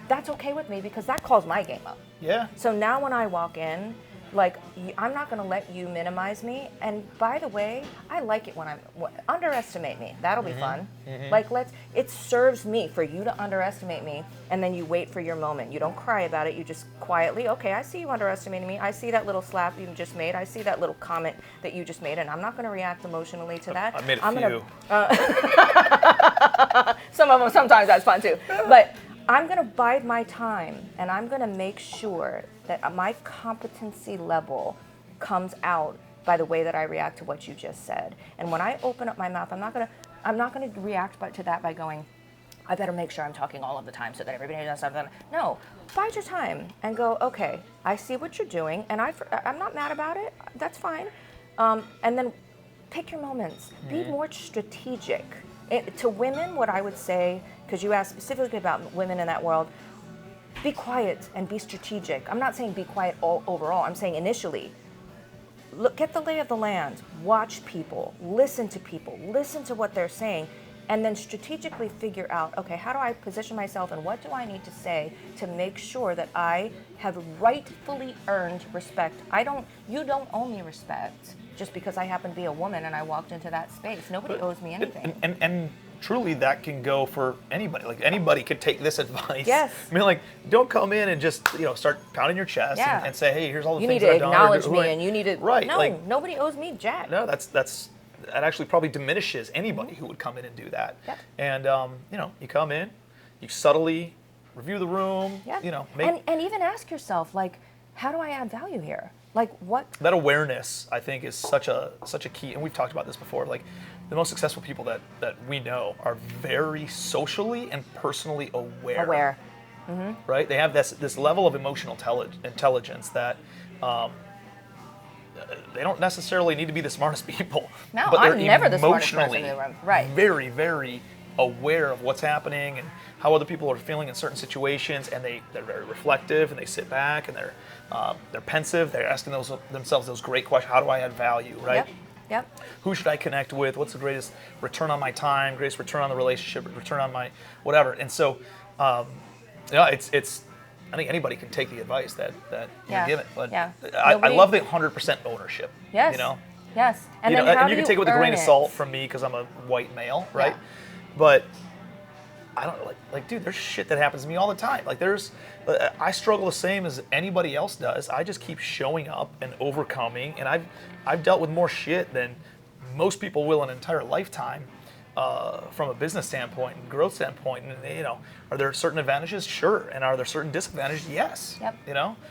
that's okay with me because that calls my game up. Yeah. So now when I walk in, like, I'm not going to let you minimize me. And by the way, I like it when underestimate me. That'll be fun. Like, it serves me for you to underestimate me, and then you wait for your moment. You don't cry about it. You just quietly, okay, I see you underestimating me. I see that little slap you just made. I see that little comment that you just made, and I'm not going to react emotionally to that. I made a few. Some of them, sometimes that's fun too. But I'm going to bide my time, and I'm going to make sure that my competency level comes out by the way that I react to what you just said. And when I open up my mouth, I'm not going to react to that by going, I better make sure I'm talking all of the time so that everybody knows something. No, bide your time and go, okay, I see what you're doing, and I'm not mad about it. That's fine. And then pick your moments. Be more strategic. To women, what I would say, because you asked specifically about women in that world, be quiet and be strategic. I'm not saying be quiet overall. I'm saying initially. Look, get the lay of the land. Watch people. Listen to what they're saying, and then strategically figure out, okay, how do I position myself and what do I need to say to make sure that I have rightfully earned respect. You don't owe me respect just because I happen to be a woman and I walked into that space. Nobody owes me anything. And truly that can go for anybody. Like anybody could take this advice. Yes. I mean, like, don't come in and just, start pounding your chest and say, hey, here's all the you things need that to I've done. acknowledge me and you need to, right. No, like, nobody owes me jack. No, that actually probably diminishes anybody who would come in and do that. Yep. And, you come in, you subtly review the room, Yep. make... And even ask yourself, like, how do I add value here? Like, what? That awareness, I think, is such a key, and we've talked about this before, like, the most successful people that we know are very socially and personally aware. Mm-hmm. Right? They have this level of emotional intelligence that they don't necessarily need to be the smartest people. No, but they're I'm never the smartest person emotionally in the room. Right. very, very aware of what's happening and how other people are feeling in certain situations, and they're very reflective, and they sit back and they're pensive. They're asking themselves those great questions. How do I add value? Right? Yep. Yep. Who should I connect with? What's the greatest return on my time, greatest return on the relationship, return on my whatever? And so, it's. I think anybody can take the advice that you're given, but I love the 100% ownership. Yes. You know. Yes. And then how and do you can take it with a earn grain of it? salt from me because I'm a white male, right? Yeah. But I don't like, dude. There's shit that happens to me all the time. Like, I struggle the same as anybody else does. I just keep showing up and overcoming, and I've dealt with more shit than most people will in an entire lifetime, from a business standpoint and growth standpoint. And are there certain advantages? Sure. And are there certain disadvantages? Yes. Yep.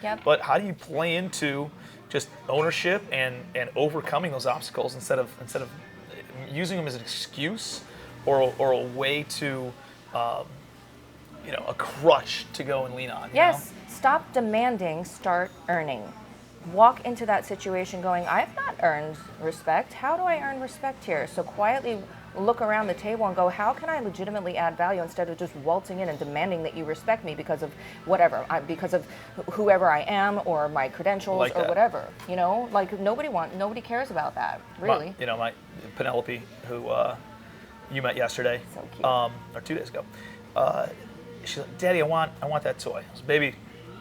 Yep. But how do you play into just ownership and overcoming those obstacles instead of using them as an excuse or a way to a crutch to go and lean on? Yes. Stop demanding, start earning. Walk into that situation going, I have not earned respect. How do I earn respect here? So quietly look around the table and go, how can I legitimately add value instead of just waltzing in and demanding that you respect me because of whatever, because of whoever I am or my credentials Like or that. whatever. Like nobody cares about that, really. My Penelope, who you met yesterday, So cute. or 2 days ago, she's like, Daddy, I want that toy. I said, baby,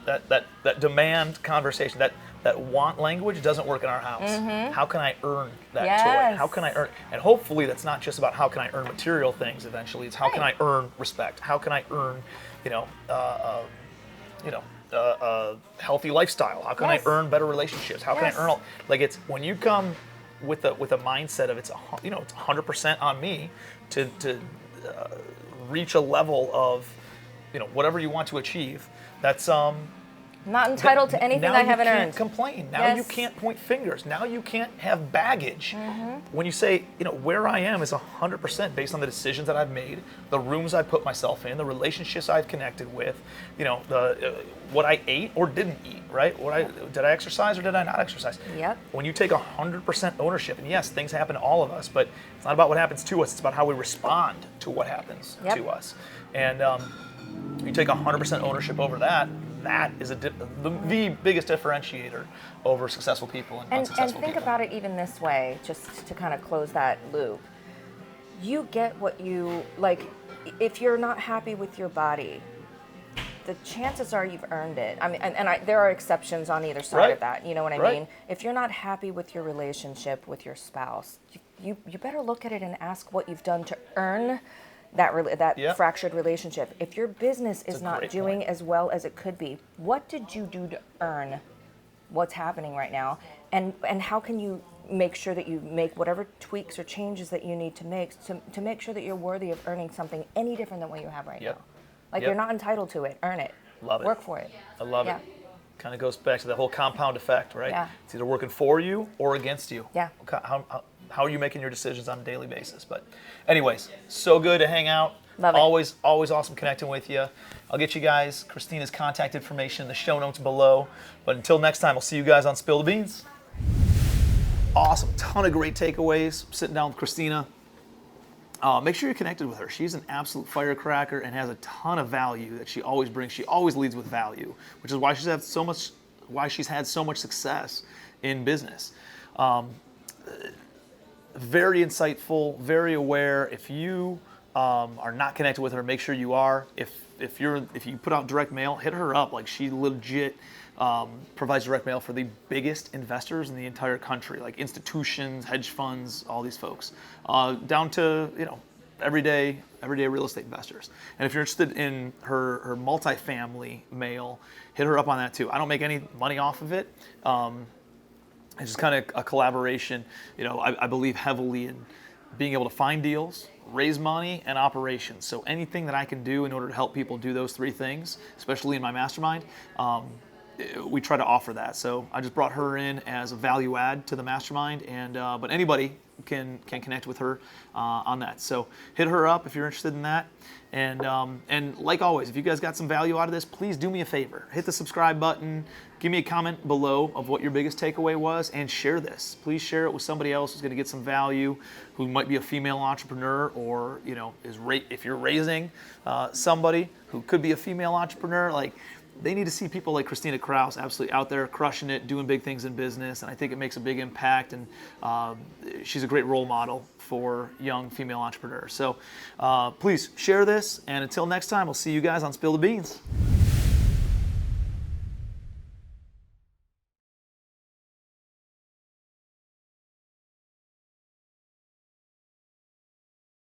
that demand conversation, that want language doesn't work in our house. Mm-hmm. How can I earn that Yes. toy? How can I earn? And hopefully that's not just about how can I earn material things eventually. It's how can I earn respect? How can I earn, a healthy lifestyle? How can Yes. I earn better relationships? How can Yes. I earn it's when you come with a mindset of it's 100% on me to reach a level of whatever you want to achieve. That's Not entitled to anything I haven't Now you can't earned. complain. Now you Yes. can't point fingers. Now you can't have baggage. Mm-hmm. When you say, where I am is 100% based on the decisions that I've made, the rooms I put myself in, the relationships I've connected with, what I ate or didn't eat, right? Did I exercise or did I not exercise? Yep. When you take 100% ownership, and yes, things happen to all of us, but it's not about what happens to us. It's about how we respond to what happens Yep. to us. And you take 100% ownership over that. That is the biggest differentiator over successful people and And unsuccessful think people. about it even this way, just to kind of close that loop. You get what you like. If you're not happy with your body, the chances are you've earned it. I mean, there are exceptions on either side Right. of that. You know what I Right. mean? If you're not happy with your relationship with your spouse, you better look at it and ask what you've done to earn that Yeah. fractured relationship. If your business is a not great doing point. as well as it could be, what did you do to earn what's happening right now? And how can you make sure that you make whatever tweaks or changes that you need to make to make sure that you're worthy of earning something any different than what you have right Yep. now? Like, Yep. you're not entitled to it. Earn it. Love it. Work for it. I love Yeah. it. Kind of goes back to the whole compound effect, right? Yeah. It's either working for you or against you. Yeah. How are you making your decisions on a daily basis? But anyways, so good to hang out. Love it. Always awesome connecting with you. I'll get you guys Christina's contact information in the show notes below. But until next time, I'll see you guys on Spill the Beans. Awesome. Ton of great takeaways. Sitting down with Christina. Make sure you're connected with her. She's an absolute firecracker and has a ton of value that she always brings. She always leads with value, which is why she's had so much success in business. Very insightful, very aware. If you are not connected with her, make sure you are. If you put out direct mail, hit her up. Like, she legit provides direct mail for the biggest investors in the entire country, like institutions, hedge funds, all these folks, down to everyday real estate investors. And if you're interested in her multifamily mail, hit her up on that too. I don't make any money off of it. It's just kind of a collaboration. I believe heavily in being able to find deals, raise money, and operations. So anything that I can do in order to help people do those three things, especially in my mastermind, we try to offer that. So I just brought her in as a value add to the mastermind, and but anybody can connect with her on that. So hit her up if you're interested in that. And like always, if you guys got some value out of this, please do me a favor. Hit the subscribe button. Give me a comment below of what your biggest takeaway was, and share this. Please share it with somebody else who's going to get some value, who might be a female entrepreneur, or if you're raising somebody who could be a female entrepreneur, like, they need to see people like Christina Krause absolutely out there crushing it, doing big things in business, and I think it makes a big impact, and she's a great role model for young female entrepreneurs. So please share this, and until next time, we'll see you guys on Spill the Beans.